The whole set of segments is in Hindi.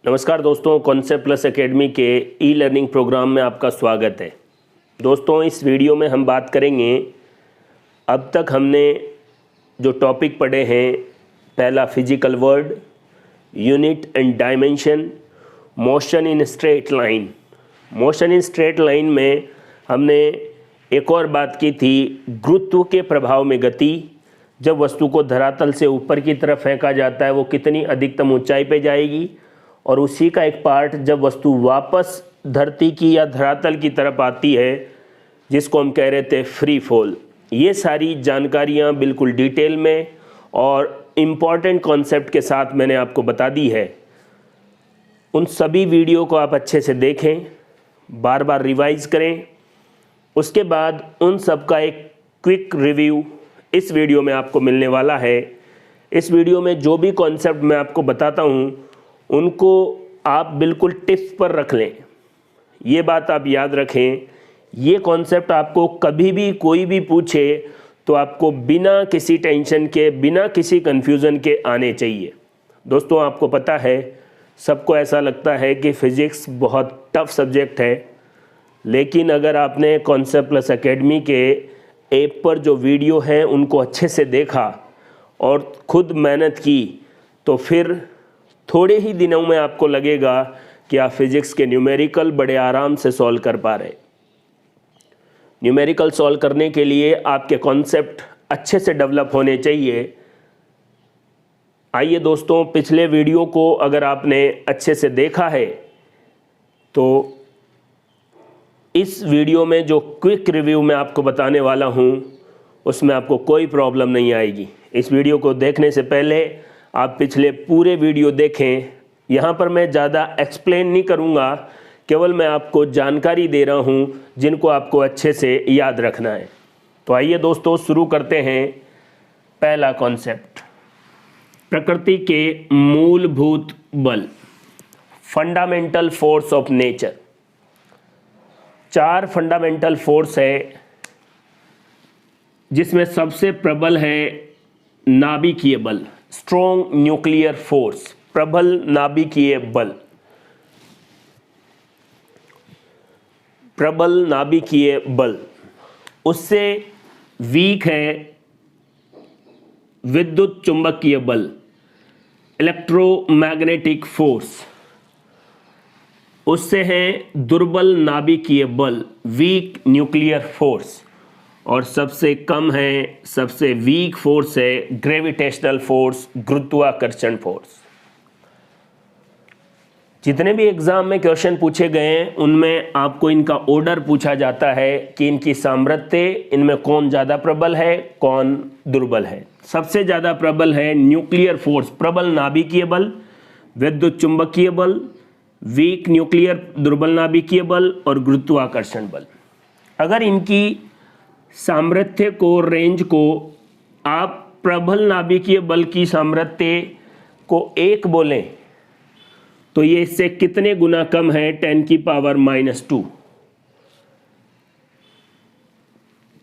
नमस्कार दोस्तों, कॉन्सेप्ट प्लस एकेडमी के ई लर्निंग प्रोग्राम में आपका स्वागत है। दोस्तों, इस वीडियो में हम बात करेंगे, अब तक हमने जो टॉपिक पढ़े हैं, पहला physical word, unit and dimension, motion in straight line. Motion in straight line में हमने एक और बात की थी, गुरुत्व के प्रभाव में गति। जब वस्तु को धरातल से ऊपर की तरफ फेंका जाता है, वो कितनी अधिकतम ऊंचाई पे जाएगी, और उसी का एक पार्ट जब वस्तु वापस धरती की या धरातल की तरफ आती है, जिसको हम कह रहे थे फ्री फॉल। ये सारी जानकारियाँ बिल्कुल डिटेल में और इम्पॉर्टेंट कॉन्सेप्ट के साथ मैंने आपको बता दी है। उन सभी वीडियो को आप अच्छे से देखें, बार बार रिवाइज करें। उसके बाद उन सब का एक क्विक रिव्यू इस वीडियो में आपको मिलने वाला है। इस वीडियो में जो भी कॉन्सेप्ट मैं आपको बताता हूँ, उनको आप बिल्कुल टिप्स पर रख लें। ये बात आप याद रखें, ये कॉन्सेप्ट आपको कभी भी कोई भी पूछे तो आपको बिना किसी टेंशन के, बिना किसी कन्फ्यूज़न के आने चाहिए। दोस्तों, आपको पता है, सबको ऐसा लगता है कि फ़िज़िक्स बहुत टफ सब्जेक्ट है, लेकिन अगर आपने कॉन्सेप्ट प्लस एकेडमी के ऐप पर जो वीडियो हैं उनको अच्छे से देखा और ख़ुद मेहनत की, तो फिर थोड़े ही दिनों में आपको लगेगा कि आप फिज़िक्स के न्यूमेरिकल बड़े आराम से सॉल्व कर पा रहे। न्यूमेरिकल सॉल्व करने के लिए आपके कॉन्सेप्ट अच्छे से डेवलप होने चाहिए। आइए दोस्तों, पिछले वीडियो को अगर आपने अच्छे से देखा है तो इस वीडियो में जो क्विक रिव्यू मैं आपको बताने वाला हूँ, उसमें आपको कोई प्रॉब्लम नहीं आएगी। इस वीडियो को देखने से पहले आप पिछले पूरे वीडियो देखें। यहाँ पर मैं ज़्यादा एक्सप्लेन नहीं करूँगा, केवल मैं आपको जानकारी दे रहा हूँ जिनको आपको अच्छे से याद रखना है। तो आइए दोस्तों, शुरू करते हैं। पहला कॉन्सेप्ट, प्रकृति के मूलभूत बल, fundamental force of nature. 4 fundamental force है, जिसमें सबसे प्रबल है नाभिकीय बल, स्ट्रॉन्ग न्यूक्लियर फोर्स, प्रबल नाभिकीय बल। प्रबल नाभिकीय बल, उससे वीक है विद्युत चुंबकीय बल, इलेक्ट्रोमैग्नेटिक फोर्स। उससे है दुर्बल नाभिकीय बल, वीक न्यूक्लियर फोर्स। और सबसे कम है, सबसे वीक फोर्स है ग्रेविटेशनल फोर्स, गुरुत्वाकर्षण फोर्स। जितने भी एग्जाम में क्वेश्चन पूछे गए हैं, उनमें आपको इनका ऑर्डर पूछा जाता है कि इनकी सामर्थ्य, इनमें कौन ज़्यादा प्रबल है, कौन दुर्बल है। सबसे ज़्यादा प्रबल है न्यूक्लियर फोर्स, प्रबल नाभिकीय बल, विद्युत चुंबकीय बल, वीक न्यूक्लियर दुर्बल नाभिकीय बल और गुरुत्वाकर्षण बल। अगर इनकी सामर्थ्य को, रेंज को आप प्रबल नाभिकीय बल की सामर्थ्य को 1 बोलें, तो ये इससे कितने गुना कम है, 10⁻²।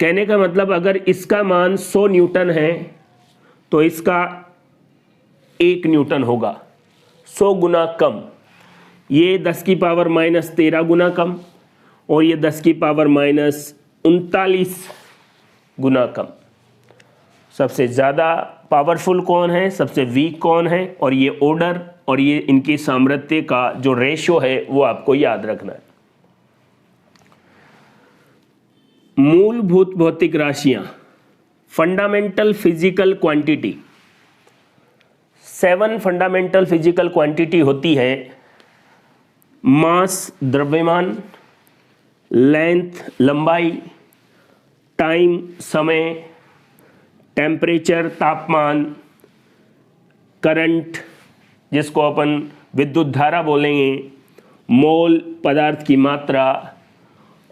कहने का मतलब, अगर इसका मान 100 न्यूटन है तो इसका 1 न्यूटन होगा, 100 गुना कम। ये 10⁻13 गुना कम और ये 10⁻39 गुना कम। सबसे ज़्यादा पावरफुल कौन है, सबसे वीक कौन है, और ये ऑर्डर और ये इनकी सामर्थ्य का जो रेशियो है वो आपको याद रखना है। मूलभूत भौतिक राशियां, fundamental physical quantity. 7 fundamental physical quantity होती है। मास द्रव्यमान, लेंथ लंबाई, टाइम समय, टेम्परेचर तापमान, करंट जिसको अपन विद्युत धारा बोलेंगे, मोल पदार्थ की मात्रा,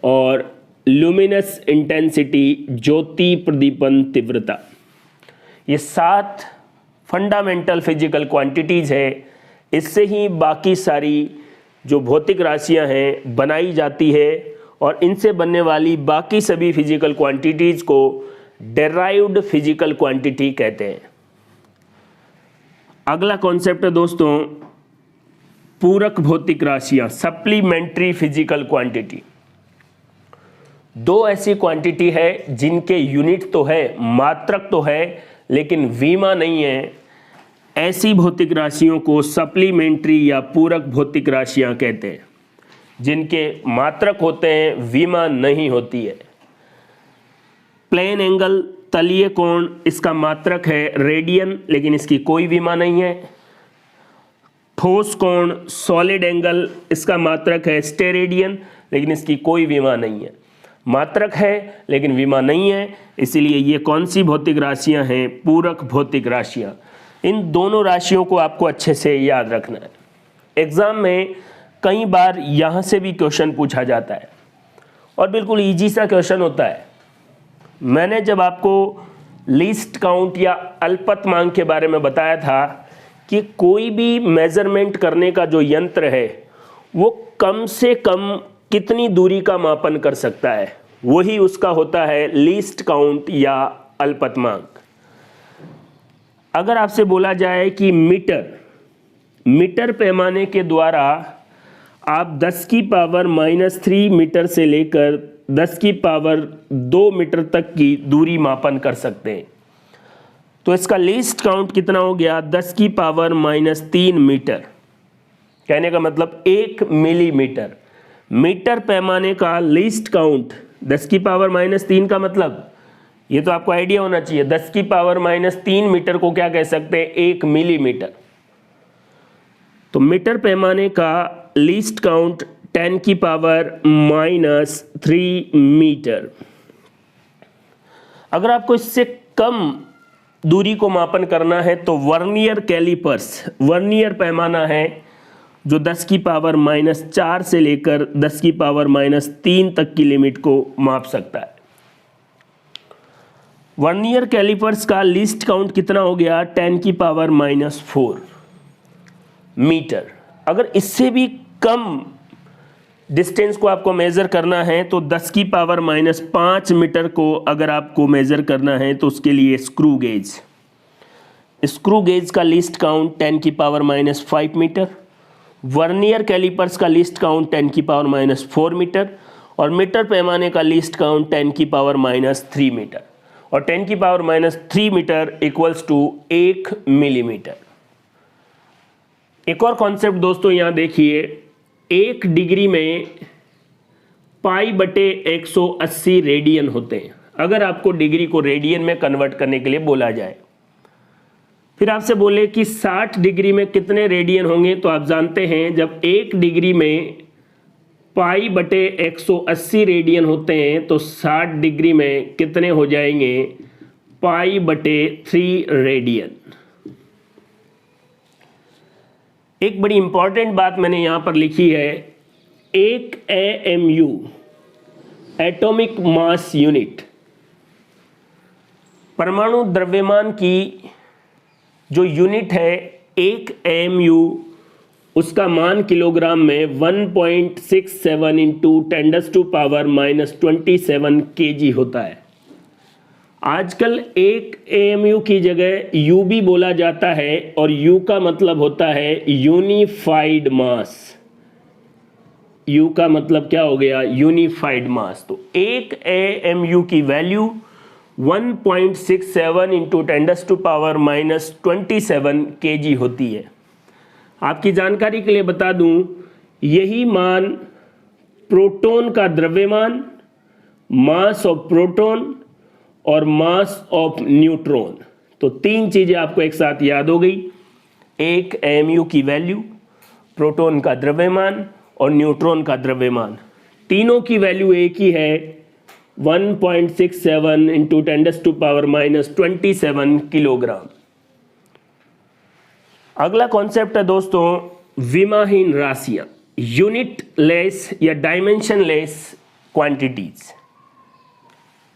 और ल्यूमिनस इंटेंसिटी ज्योति प्रदीपन तीव्रता। ये 7 फंडामेंटल फिजिकल क्वांटिटीज़ है। इससे ही बाकी सारी जो भौतिक राशियां हैं बनाई जाती है, और इनसे बनने वाली बाकी सभी फिजिकल क्वांटिटीज़ को डेराइव्ड फिजिकल क्वांटिटी कहते हैं। अगला कॉन्सेप्ट है दोस्तों, पूरक भौतिक राशियां, सप्लीमेंट्री फिजिकल क्वांटिटी। दो ऐसी क्वांटिटी है जिनके यूनिट तो है, मात्रक तो है, लेकिन विमा नहीं है। ऐसी भौतिक राशियों को सप्लीमेंट्री या पूरक भौतिक राशियां कहते हैं, जिनके मात्रक होते हैं, विमा नहीं होती है। प्लेन एंगल, तलीय कोण, इसका मात्रक है रेडियन, लेकिन इसकी कोई विमा नहीं है। ठोस कोण, सॉलिड एंगल, इसका मात्रक है स्टेरेडियन, लेकिन इसकी कोई विमा नहीं है। मात्रक है लेकिन विमा नहीं है, इसीलिए ये कौन सी भौतिक राशियां हैं? पूरक भौतिक राशियां। इन दोनों राशियों को आपको अच्छे से याद रखना है। एग्जाम में कई बार यहाँ से भी क्वेश्चन पूछा जाता है और बिल्कुल इजी सा क्वेश्चन होता है। मैंने जब आपको लीस्ट काउंट या अल्पतमांक के बारे में बताया था कि कोई भी मेजरमेंट करने का जो यंत्र है वो कम से कम कितनी दूरी का मापन कर सकता है, वही उसका होता है लीस्ट काउंट या अल्पतमांक। अगर आपसे बोला जाए कि मीटर पैमाने के द्वारा आप 10 की पावर -3 मीटर से लेकर 10 की पावर 2 मीटर तक की दूरी मापन कर सकते हैं, तो इसका लीस्ट काउंट कितना हो गया? 10 की पावर -3 मीटर। कहने का मतलब 1 मिलीमीटर। मीटर पैमाने का लीस्ट काउंट 10 की पावर -3 का मतलब, ये तो आपको आइडिया होना चाहिए, 10 की पावर -3 मीटर को क्या कह सकते हैं? 1 मिलीमीटर। तो मीटर पैमाने का लीस्ट काउंट 10 की पावर -3 मीटर। अगर आपको इससे कम दूरी को मापन करना है तो वर्नियर कैलिपर्स, वर्नियर पैमाना है जो 10 की पावर -4 से लेकर 10 की पावर -3 तक की लिमिट को माप सकता है। वर्नियर कैलिपर्स का लीस्ट काउंट कितना हो गया? 10 की पावर -4 मीटर। अगर इससे भी कम डिस्टेंस को आपको मेज़र करना है तो 10 की पावर -5 मीटर को अगर आपको मेज़र करना है तो उसके लिए स्क्रू गेज का लीस्ट काउंट 10 की पावर -5 मीटर। वर्नियर कैलिपर्स का लीस्ट काउंट 10 की पावर -4 मीटर और मीटर पैमाने का लीस्ट काउंट 10 की पावर -3 मीटर, और 10 की power -3 metre equals to 1 millimetre. एक और कॉन्सेप्ट दोस्तों यहाँ देखिए, 1 डिग्री में π/180 रेडियन होते हैं। अगर आपको डिग्री को रेडियन में कन्वर्ट करने के लिए बोला जाए, फिर आपसे बोले कि 60 डिग्री में कितने रेडियन होंगे, तो आप जानते हैं जब 1 डिग्री में π/180 रेडियन होते हैं तो 60 डिग्री में कितने हो जाएंगे? π/3 रेडियन। एक बड़ी इंपॉर्टेंट बात मैंने यहां पर लिखी है, 1 AMU एटॉमिक मास यूनिट, परमाणु द्रव्यमान की जो यूनिट है 1 AMU, उसका मान किलोग्राम में 1.67 × 10⁻⁻27 kg होता है। आजकल 1 AMU की जगह U भी बोला जाता है और U का मतलब होता है यूनिफाइड मास। U का मतलब क्या हो गया? यूनिफाइड मास। तो 1 AMU की वैल्यू 1.67 × 10⁻⁻27 kg होती है। आपकी जानकारी के लिए बता दूं, यही मान प्रोटॉन का द्रव्यमान, मास ऑफ प्रोटॉन और मास ऑफ न्यूट्रॉन, तो 3 चीजें आपको एक साथ याद हो गई। 1 AMU की वैल्यू, प्रोटॉन का द्रव्यमान और न्यूट्रॉन का द्रव्यमान, तीनों की वैल्यू एक ही है, 1.67 × 10⁻⁻27 किलोग्राम। अगला कॉन्सेप्ट है दोस्तों विमाहीन राशियां, यूनिट लेस या डायमेंशन लेस क्वांटिटीज।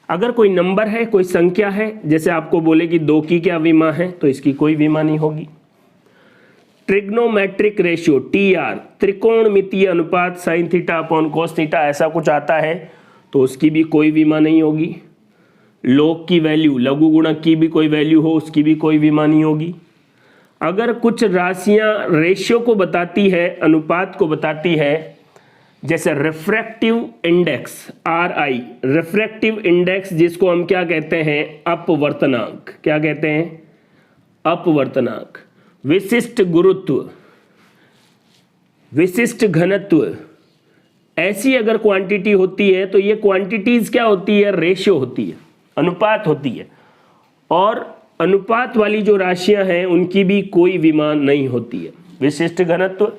अगर कोई नंबर है, कोई संख्या है, जैसे आपको बोले कि 2 की क्या विमा है, तो इसकी कोई विमा नहीं होगी। ट्रिग्नोमेट्रिक रेशियो TR, त्रिकोणमितीय अनुपात sin θ/cos θ, ऐसा कुछ आता है तो उसकी भी कोई विमा नहीं होगी। लॉग की वैल्यू, लघु गुणक की भी कोई वैल्यू हो, उसकी भी कोई विमा नहीं होगी। अगर कुछ राशियां रेशियो को बताती है, अनुपात को बताती है, जैसे refractive index RI, refractive index जिसको हम क्या कहते हैं, अपवर्तनांक, क्या कहते हैं, अपवर्तनांक, विशिष्ट गुरुत्व, विशिष्ट घनत्व, ऐसी अगर क्वांटिटी होती है तो ये क्वांटिटीज क्या होती है, रेशियो होती है, अनुपात होती है। और अनुपात वाली जो राशियां हैं उनकी भी कोई विमा नहीं होती है। विशिष्ट घनत्व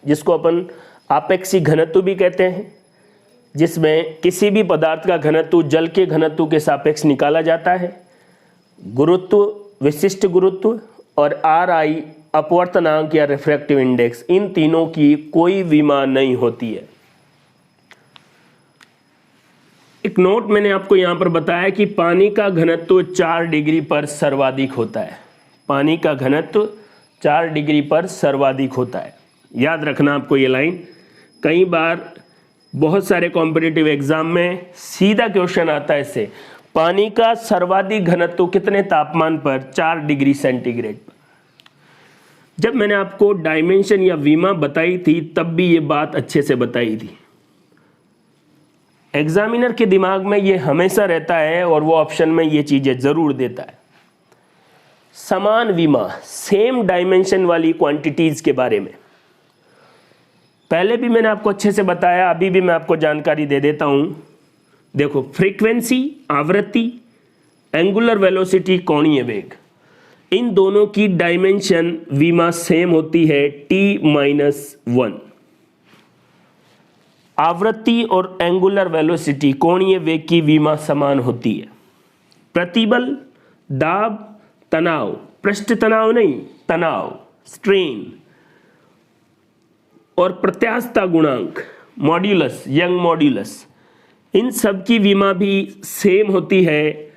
जिसको अपन आपेक्षिक घनत्व भी कहते हैं, जिसमें किसी भी पदार्थ का घनत्व जल के घनत्व के सापेक्ष निकाला जाता है। गुरुत्व, विशिष्ट गुरुत्व, और RI अपवर्तनांक या रिफ्रैक्टिव इंडेक्स, इन तीनों की कोई विमा नहीं होती है। एक नोट मैंने आपको यहां पर बताया कि पानी का घनत्व 4 डिग्री पर सर्वाधिक होता है। पानी का घनत्व 4 डिग्री पर सर्वाधिक होता है। याद रखना आपको ये लाइन, कई बार बहुत सारे कॉम्पिटिटिव एग्जाम में सीधा क्वेश्चन आता है इससे, पानी का सर्वाधिक घनत्व कितने तापमान पर, 4 डिग्री सेंटीग्रेड पर। जब मैंने आपको डायमेंशन या विमा बताई थी तब भी ये बात अच्छे से बताई थी। एग्जामिनर के दिमाग में ये हमेशा रहता है और वो ऑप्शन में ये चीजें जरूर देता है। समान विमा, सेम डायमेंशन वाली क्वांटिटीज के बारे में पहले भी मैंने आपको अच्छे से बताया, अभी भी मैं आपको जानकारी दे देता हूं। देखो, फ्रीक्वेंसी, आवृत्ति, एंगुलर वेलोसिटी, कोणीय वेग, इन दोनों की डायमेंशन विमा सेम होती है, T-1। आवृत्ति और एंगुलर वेलोसिटी, कोणीय वेग की विमा समान होती है। प्रतिबल, दाब, तनाव, पृष्ठ तनाव नहीं, तनाव, स्ट्रेन, और प्रत्यास्थता गुणांक, मॉड्यूलस, यंग मॉड्यूलस, इन सब की विमा भी सेम होती है,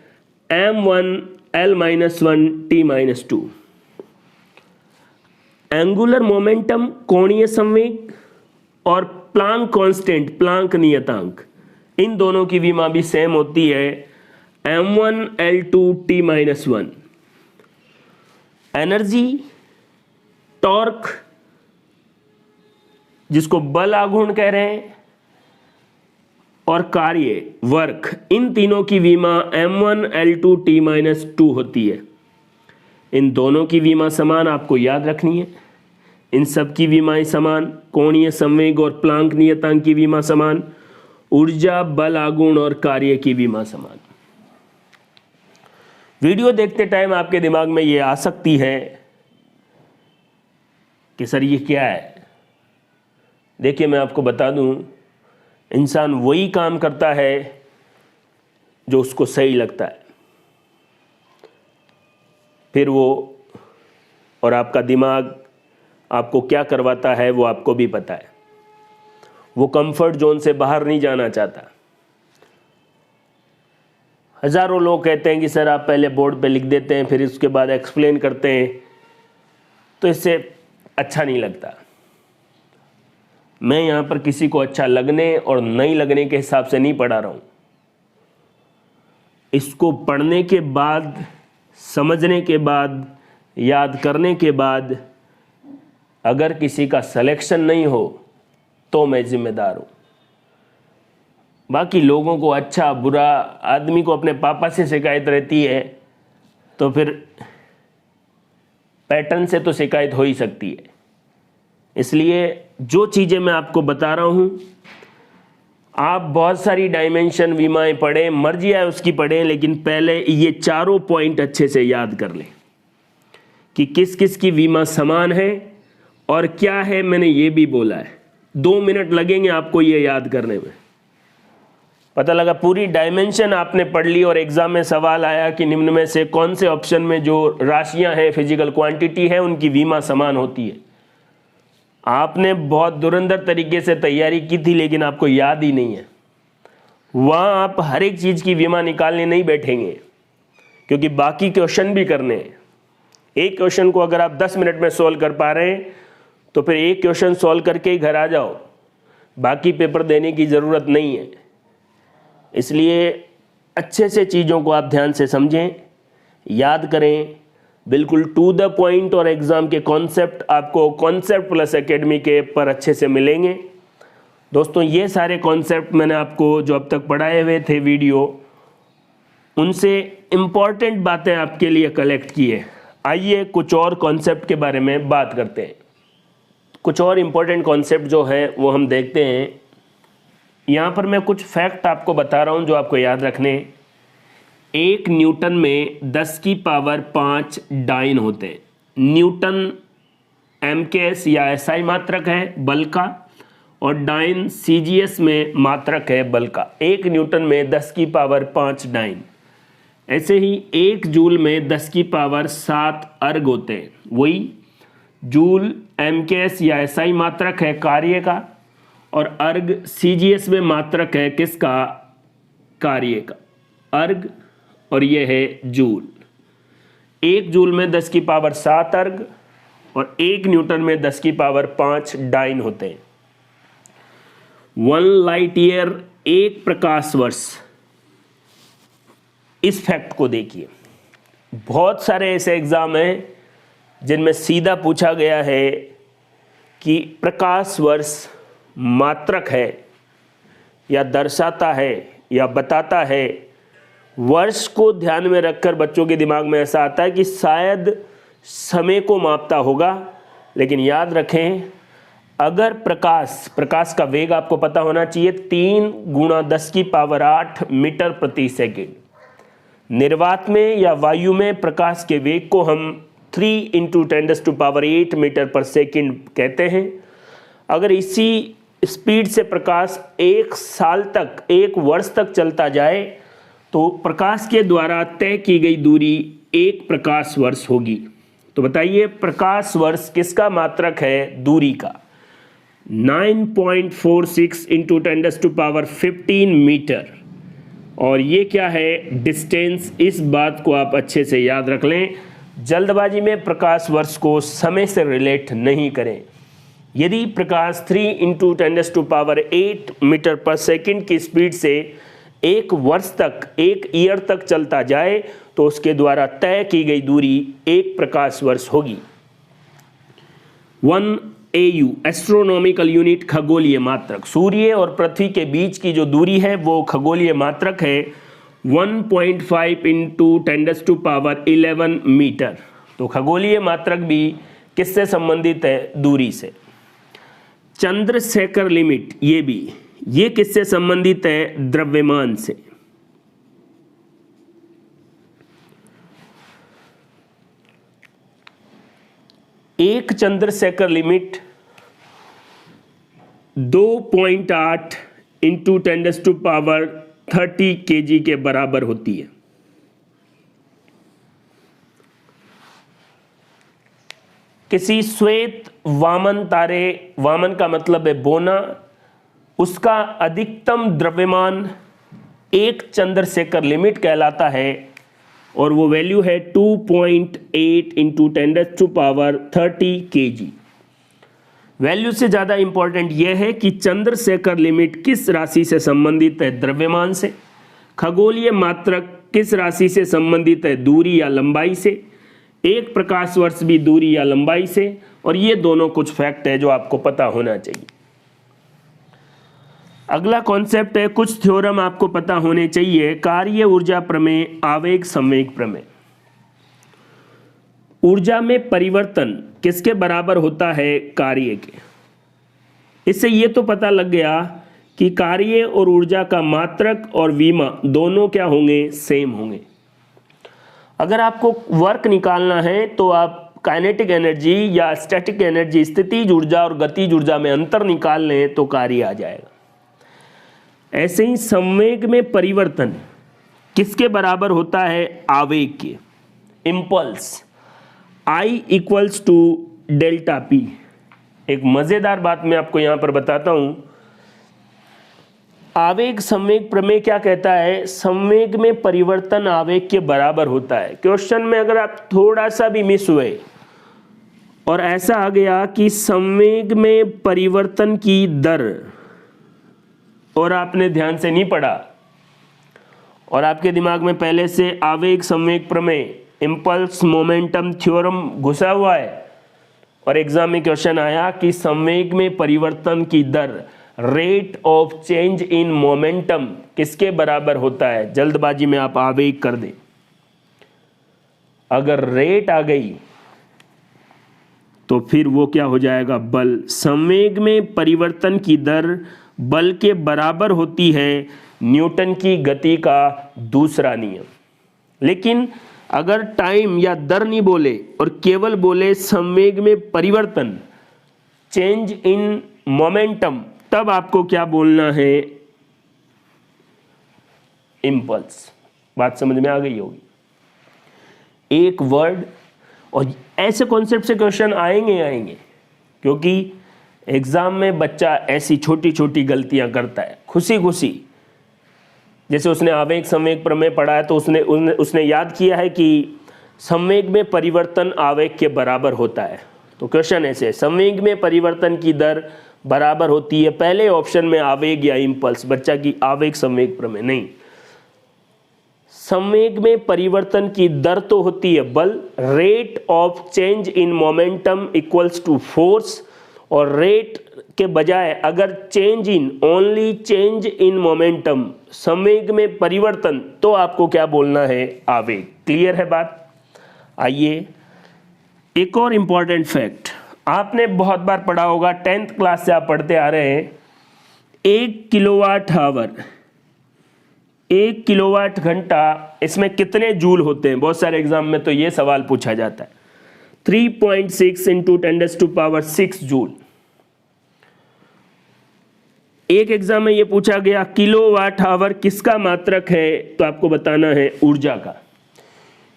M1 L-1 T-2। Angular momentum, कोणीय संवेग, और प्लांक कांस्टेंट, प्लांक नियतांक, इन दोनों की विमा भी सेम होती है, M1 L2 T-1। Energy, torque जिसको बल आघूर्ण कह रहे हैं, और कार्य, वर्क, इन तीनों की विमा M1 L2 T-2 होती है। इन दोनों की विमा समान आपको याद रखनी है। इन सब की विमाएं समान, कोणीय संवेग और प्लांक नियतांक की विमा समान, ऊर्जा, बल आघूर्ण और कार्य की विमा समान। वीडियो देखते टाइम आपके दिमाग में ये आ सकती है कि सर ये क्या है। देखिए, मैं आपको बता दूं, इंसान वही काम करता है जो उसको सही लगता है। फिर वो और आपका दिमाग आपको क्या करवाता है वो आपको भी पता है। वो कंफर्ट जोन से बाहर नहीं जाना चाहता। हजारों लोग कहते हैं कि सर आप पहले बोर्ड पे लिख देते हैं फिर उसके बाद एक्सप्लेन करते हैं, तो इससे अच्छा नहीं लगता। मैं यहाँ पर किसी को अच्छा लगने और नहीं लगने के हिसाब से नहीं पढ़ा रहा हूँ। इसको पढ़ने के बाद, समझने के बाद, याद करने के बाद अगर किसी का सिलेक्शन नहीं हो तो मैं जिम्मेदार हूँ। बाकी लोगों को अच्छा बुरा, आदमी को अपने पापा से शिकायत रहती है तो फिर पैटर्न से तो शिकायत हो ही सकती है। इसलिए जो चीज़ें मैं आपको बता रहा हूँ, आप बहुत सारी डायमेंशन विमाएं पढ़ें, मर्जी है उसकी पढ़ें, लेकिन पहले ये चारों पॉइंट अच्छे से याद कर लें कि किस किस की विमा समान है और क्या है। मैंने ये भी बोला है, 2 मिनट लगेंगे आपको ये याद करने में। पता लगा पूरी डायमेंशन आपने पढ़ ली और एग्जाम में सवाल आया कि निम्न में से कौन से ऑप्शन में जो राशियां हैं, फिजिकल क्वांटिटी है, उनकी विमा समान होती है। आपने बहुत धुरंधर तरीके से तैयारी की थी लेकिन आपको याद ही नहीं है। वहाँ आप हर एक चीज़ की विमा निकालने नहीं बैठेंगे क्योंकि बाकी क्वेश्चन भी करने हैं। एक क्वेश्चन को अगर आप 10 मिनट में सॉल्व कर पा रहे हैं तो फिर एक क्वेश्चन सॉल्व करके ही घर आ जाओ, बाकी पेपर देने की ज़रूरत नहीं है। इसलिए अच्छे से चीज़ों को आप ध्यान से समझें, याद करें, बिल्कुल टू द पॉइंट और एग्ज़ाम के कॉन्सेप्ट आपको कॉन्सेप्ट प्लस एकेडमी के पर अच्छे से मिलेंगे। दोस्तों ये सारे कॉन्सेप्ट मैंने आपको जो अब तक पढ़ाए हुए थे वीडियो, उनसे इम्पॉर्टेंट बातें आपके लिए कलेक्ट की है। आइए कुछ और कॉन्सेप्ट के बारे में बात करते हैं। कुछ और इम्पॉर्टेंट कॉन्सेप्ट जो है वो हम देखते हैं। यहाँ पर मैं कुछ फैक्ट आपको बता रहा हूँ जो आपको याद रखने। 1 न्यूटन में 10 की पावर 5 डाइन होते हैं। न्यूटन MKS या SI मात्रक है बल का, और डाइन CGS में मात्रक है बल का। 1 न्यूटन में 10 की पावर 5 डाइन। ऐसे ही 1 जूल में 10 की पावर 7 अर्ग होते हैं। वही जूल MKS या SI मात्रक है कार्य का, और अर्ग CGS में मात्रक है किसका? कार्य का। अर्ग और ये है जूल। 1 जूल में 10 की पावर 7 अर्ग और 1 न्यूटन में 10 की पावर 5 डाइन होते हैं। 1 लाइट ईयर 1 प्रकाश वर्ष। इस फैक्ट को देखिए, बहुत सारे ऐसे एग्जाम हैं जिनमें सीधा पूछा गया है कि प्रकाश वर्ष मात्रक है या दर्शाता है या बताता है। वर्ष को ध्यान में रखकर बच्चों के दिमाग में ऐसा आता है कि शायद समय को मापता होगा, लेकिन याद रखें अगर प्रकाश का वेग आपको पता होना चाहिए 3 × 10 की पावर 8 मीटर प्रति सेकंड। निर्वात में या वायु में प्रकाश के वेग को हम 3 × 10⁸ मीटर पर सेकंड कहते हैं। अगर इसी स्पीड से प्रकाश 1 साल तक, 1 वर्ष तक चलता जाए तो प्रकाश के द्वारा तय की गई दूरी 1 प्रकाश वर्ष होगी। तो बताइए प्रकाश वर्ष किसका मात्रक है? दूरी का। 9.46 × 10⁻15 मीटर। और ये क्या है? डिस्टेंस। इस बात को आप अच्छे से याद रख लें। जल्दबाजी में प्रकाश वर्ष को समय से रिलेट नहीं करें। यदि प्रकाश 3 × 10⁸ मीटर पर सेकंड की स्पीड से 1 वर्ष तक, 1 ईयर तक चलता जाए तो उसके द्वारा तय की गई दूरी 1 प्रकाश वर्ष होगी। 1 AU एस्ट्रोनॉमिकल यूनिट खगोलीय मात्रक। सूर्य और पृथ्वी के बीच की जो दूरी है वो खगोलीय मात्रक है 1.5 × 10⁻11 मीटर। तो खगोलीय मात्रक भी किससे संबंधित है? दूरी से। चंद्रशेखर लिमिट, ये किससे संबंधित है? द्रव्यमान से। एक चंद्रशेखर लिमिट 2.8 × 10⁻30 kg के बराबर होती है। किसी श्वेत वामन तारे, वामन का मतलब है बोना, उसका अधिकतम द्रव्यमान 1 चंद्रशेखर लिमिट कहलाता है और वो वैल्यू है 2.8 × 10⁻30 kg। वैल्यू से ज़्यादा इंपॉर्टेंट यह है कि चंद्रशेखर लिमिट किस राशि से संबंधित है? द्रव्यमान से। खगोलीय मात्रक किस राशि से संबंधित है? दूरी या लंबाई से। 1 प्रकाश वर्ष भी दूरी या लंबाई से। और ये दोनों कुछ फैक्ट है जो आपको पता होना चाहिए। अगला कॉन्सेप्ट है, कुछ थ्योरम आपको पता होने चाहिए। कार्य ऊर्जा प्रमेय, आवेग संवेग प्रमेय। ऊर्जा में परिवर्तन किसके बराबर होता है? कार्य के। इससे ये तो पता लग गया कि कार्य और ऊर्जा का मात्रक और विमा दोनों क्या होंगे? सेम होंगे। अगर आपको वर्क निकालना है तो आप काइनेटिक एनर्जी या स्टैटिक एनर्जी, स्थितिज ऊर्जा और गतिज ऊर्जा में अंतर निकाल लें तो कार्य आ जाएगा। ऐसे ही संवेग में परिवर्तन किसके बराबर होता है? आवेग के। Impulse I = ΔP। एक मजेदार बात मैं आपको यहां पर बताता हूं। आवेग संवेग प्रमेय क्या कहता है? संवेग में परिवर्तन आवेग के बराबर होता है। क्वेश्चन में अगर आप थोड़ा सा भी मिस हुए और ऐसा आ गया कि संवेग में परिवर्तन की दर, और आपने ध्यान से नहीं पढ़ा और आपके दिमाग में पहले से आवेग संवेग प्रमेय इम्पल्स मोमेंटम थ्योरम घुसा हुआ है और एग्जाम में क्वेश्चन आया कि संवेग में परिवर्तन की दर rate of change in momentum किसके बराबर होता है। जल्दबाजी में आप आवेग कर दें। अगर रेट आ गई तो फिर वो क्या हो जाएगा, बल। संवेग में परिवर्तन की दर बल के बराबर होती है न्यूटन की गति का दूसरा नियम। लेकिन अगर टाइम या दर नहीं बोले और केवल बोले संवेग में परिवर्तन, चेंज इन मोमेंटम, तब आपको क्या बोलना है, इंपल्स। बात समझ में आ गई होगी। एक वर्ड, और ऐसे कॉन्सेप्ट से क्वेश्चन आएंगे क्योंकि एग्जाम में बच्चा ऐसी छोटी छोटी गलतियां करता है खुशी खुशी। जैसे उसने आवेग संवेग प्रमेय पढ़ा है तो उसने याद किया है कि संवेग में परिवर्तन आवेग के बराबर होता है। तो क्वेश्चन ऐसे, संवेग में परिवर्तन की दर बराबर होती है पहले ऑप्शन में आवेग या इंपल्स। बच्चा की आवेग संवेग प्रमेय नहीं, संवेग में परिवर्तन की दर तो होती है बल। Rate of change in momentum equals to force, और रेट के बजाय अगर change in, only change in momentum, संवेग में परिवर्तन, तो आपको क्या बोलना है, आवेग। क्लियर है बात। आइए एक और इंपॉर्टेंट फैक्ट, आपने बहुत बार पढ़ा होगा, 10th क्लास से आप पढ़ते आ रहे हैं। 1 किलोवाट आवर, 1 किलोवाट घंटा, इसमें कितने जूल होते हैं। बहुत सारे एग्जाम में तो ये सवाल पूछा जाता है। 3.6 इंटू 10⁶ जूल। एक एग्जाम में ये पूछा गया किलोवाट आवर किसका मात्रक है, तो आपको बताना है ऊर्जा का,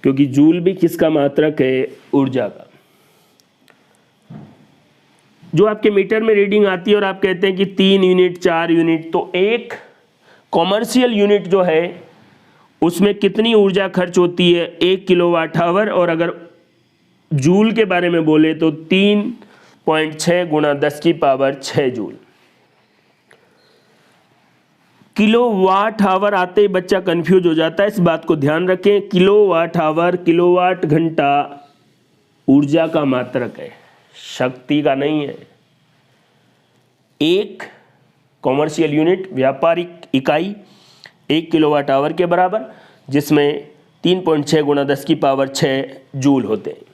क्योंकि जूल भी किसका मात्रक है, ऊर्जा का। जो आपके मीटर में रीडिंग आती है और आप कहते हैं कि 3 यूनिट 4 यूनिट, तो एक कॉमर्शियल यूनिट जो है उसमें कितनी ऊर्जा खर्च होती है, 1 किलोवाट आवर। और अगर जूल के बारे में बोले तो 3.6 गुणा 10⁶ जूल। किलोवाट आवर आते ही बच्चा कंफ्यूज हो जाता है, इस बात को ध्यान रखें। किलोवाट आवर, किलोवाट घंटा ऊर्जा का मात्रक है, शक्ति का नहीं है। एक कॉमर्शियल यूनिट, व्यापारिक इकाई 1 किलोवाट आवर के बराबर, जिसमें 3.6 गुणा 10⁶ जूल होते हैं।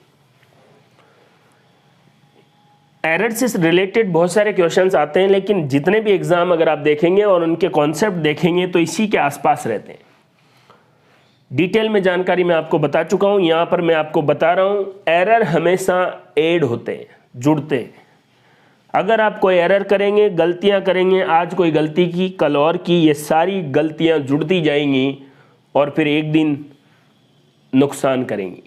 एरर से रिलेटेड बहुत सारे क्वेश्चंस आते हैं, लेकिन जितने भी एग्जाम अगर आप देखेंगे और उनके कॉन्सेप्ट देखेंगे तो इसी के आसपास रहते हैं। डिटेल में जानकारी मैं आपको बता चुका हूं, यहां पर मैं आपको बता रहा हूं, एरर हमेशा ऐड होते हैं, जुड़ते हैं। अगर आप कोई एरर करेंगे, गलतियां करेंगे, आज कोई गलती की, कल और की, ये सारी गलतियां जुड़ती जाएंगी और फिर एक दिन नुकसान करेंगी।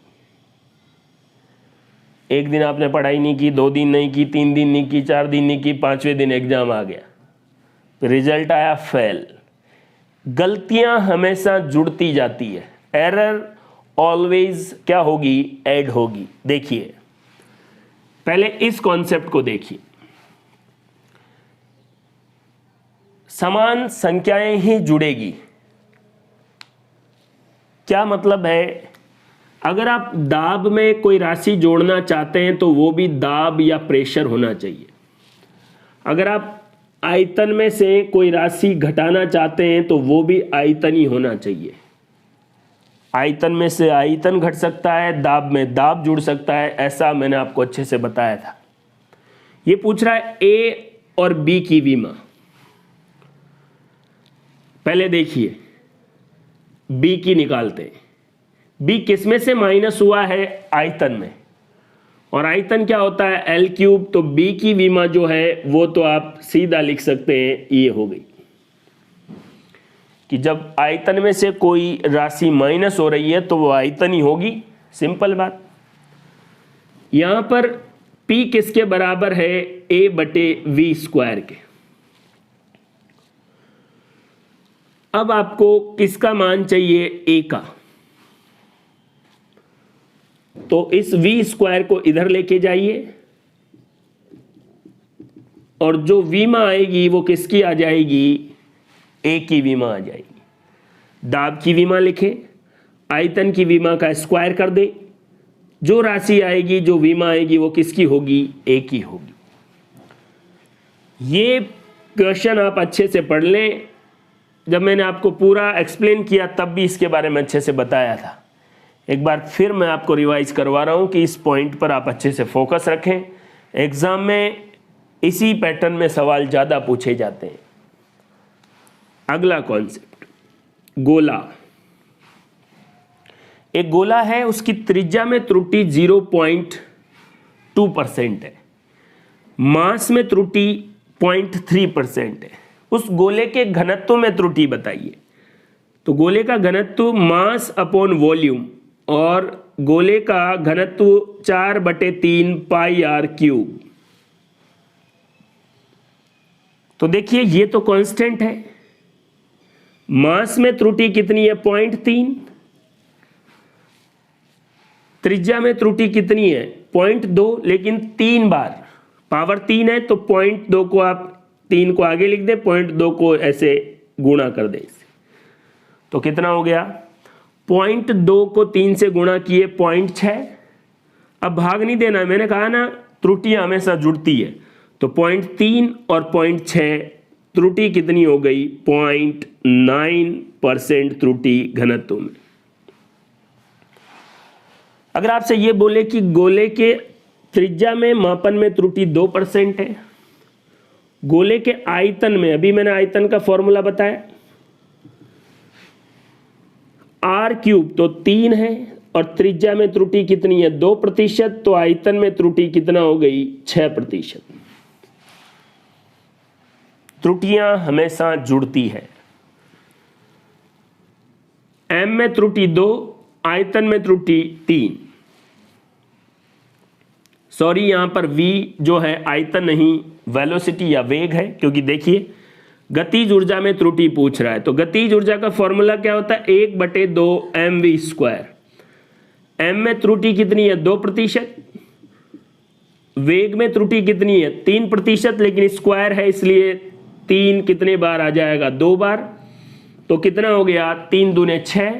एक दिन आपने पढ़ाई नहीं की, 2 दिन नहीं की, 3 दिन नहीं की, 4 दिन नहीं की, 5वें दिन एग्जाम आ गया, फिर रिजल्ट आया फेल। गलतियां हमेशा जुड़ती जाती है, एरर ऑलवेज क्या होगी, ऐड होगी। देखिए पहले इस कॉन्सेप्ट को देखिए, समान संख्याएं ही जुड़ेगी। क्या मतलब है, अगर आप दाब में कोई राशि जोड़ना चाहते हैं तो वो भी दाब या प्रेशर होना चाहिए। अगर आप आयतन में से कोई राशि घटाना चाहते हैं तो वो भी आयतन ही होना चाहिए। आयतन में से आयतन घट सकता है, दाब में दाब जुड़ सकता है, ऐसा मैंने आपको अच्छे से बताया था। ये पूछ रहा है ए और बी की विमा। पहले देखिए बी की निकालते हैं। बी किस में से माइनस हुआ है, आयतन में, और आयतन क्या होता है, L3। तो बी की विमा जो है वो तो आप सीधा लिख सकते हैं, ये हो गई कि जब आयतन में से कोई राशि माइनस हो रही है तो वो आयतन ही होगी, सिंपल बात। यहां पर P किसके बराबर है, A/V² के। अब आपको किसका मान चाहिए, A का। तो इस V² को इधर लेके जाइए और जो विमा आएगी वो किसकी आ जाएगी, A की विमा आ जाएगी। दाब की विमा लिखें, आयतन की विमा का स्क्वायर कर दे, जो राशि आएगी, जो विमा आएगी वो किसकी होगी, ए की होगी। ये क्वेश्चन आप अच्छे से पढ़ लें। जब मैंने आपको पूरा एक्सप्लेन किया तब भी इसके बारे में अच्छे से बताया था। एक बार फिर मैं आपको रिवाइज करवा रहा हूँ कि इस पॉइंट पर आप अच्छे से फोकस रखें। एग्जाम में इसी पैटर्न में सवाल ज़्यादा पूछे जाते हैं। अगला कॉन्सेप्ट, गोला। एक गोला है, उसकी त्रिज्या में त्रुटि 0.2% है, मास में त्रुटि 0.3% है। उस गोले के घनत्व में त्रुटि बताइए। तो गोले का घनत्व मास अपॉन वॉल्यूम, और गोले का घनत्व 4/3 पाई आर क्यूब। तो देखिए ये तो कांस्टेंट है। मास में त्रुटि कितनी है, 0.3। त्रिज्या में त्रुटि कितनी है, 0.2, लेकिन 3 बार, पावर 3 है तो 0.2 को आप 3 को आगे लिख दें, 0.2 को ऐसे गुणा कर दें इससे, तो कितना हो गया, 0.2 को 3 से गुणा किए 0.6। अब भाग नहीं देना, मैंने कहा ना त्रुटियां हमेशा जुड़ती है। तो 0.3 और 0.6, त्रुटि कितनी हो गई, 0.9% त्रुटि घनत्व में। अगर आपसे ये बोले कि गोले के त्रिज्या में मापन में त्रुटि 2% है, गोले के आयतन में, अभी मैंने आयतन का फॉर्मूला बताया, r³ तो 3 है, और त्रिज्या में त्रुटि कितनी है, 2%, तो आयतन में त्रुटि कितना हो गई, 6%। त्रुटियां हमेशा जुड़ती है। m में त्रुटि 2, आयतन में त्रुटि 3। सॉरी, यहां पर v जो है आयतन नहीं, वेलोसिटी या वेग है, क्योंकि देखिए गतिज ऊर्जा में त्रुटि पूछ रहा है। तो गतिज ऊर्जा का फॉर्मूला क्या होता है, 1/2 mv²। m में त्रुटि कितनी है, 2%। वेग में त्रुटि कितनी है, 3%, लेकिन स्क्वायर है इसलिए 3 कितने बार आ जाएगा, 2 बार। तो कितना हो गया, 3 दूने 6,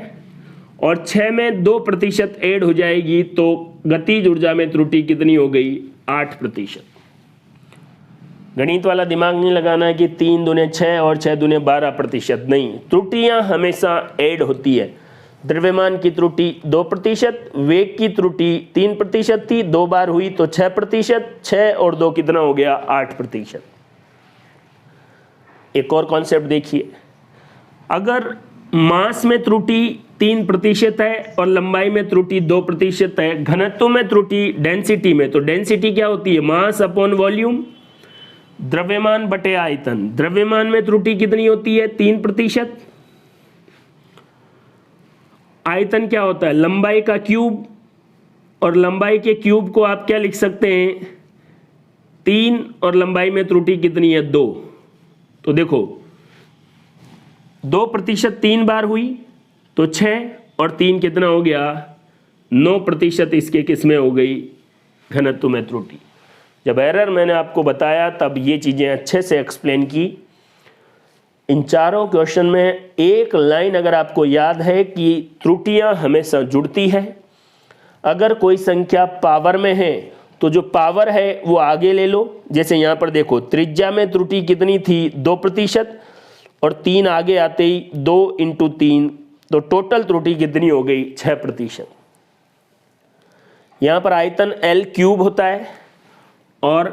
और 6 में 2% ऐड हो जाएगी, तो गतिज ऊर्जा में त्रुटि कितनी हो गई, 8%। गणित वाला दिमाग नहीं लगाना है कि 3 दूने 6 और 6 दूने 12%, नहीं, त्रुटियां हमेशा ऐड होती है। द्रव्यमान की त्रुटि 2%, वेग की त्रुटि 3% थी, 2 बार हुई तो 6%, 6 और 2 कितना हो गया, 8%। एक और कॉन्सेप्ट देखिए, अगर मास में त्रुटि 3% है और लंबाई में त्रुटि 2% है, घनत्व में त्रुटि डेंसिटी में, तो डेंसिटी क्या होती है, मास अपॉन वॉल्यूम, द्रव्यमान बटे आयतन। द्रव्यमान में त्रुटि कितनी होती है, 3%। आयतन क्या होता है, लंबाई का क्यूब, और लंबाई के क्यूब को आप क्या लिख सकते हैं, 3, और लंबाई में त्रुटि कितनी है, 2। तो देखो 2% 3 बार हुई तो 6, और 3 कितना हो गया, 9% इसके किसमें हो गई, घनत्व में त्रुटि। जब एरर मैंने आपको बताया तब ये चीज़ें अच्छे से एक्सप्लेन की। इन चारों क्वेश्चन में एक लाइन अगर आपको याद है कि त्रुटियां हमेशा जुड़ती है। अगर कोई संख्या पावर में है तो जो पावर है वो आगे ले लो। जैसे यहाँ पर देखो, त्रिज्या में त्रुटि कितनी थी, 2%, और 3 आगे आते ही 2 × 3, तो टोटल त्रुटि कितनी हो गई, 6%। यहाँ पर आयतन L³ होता है, और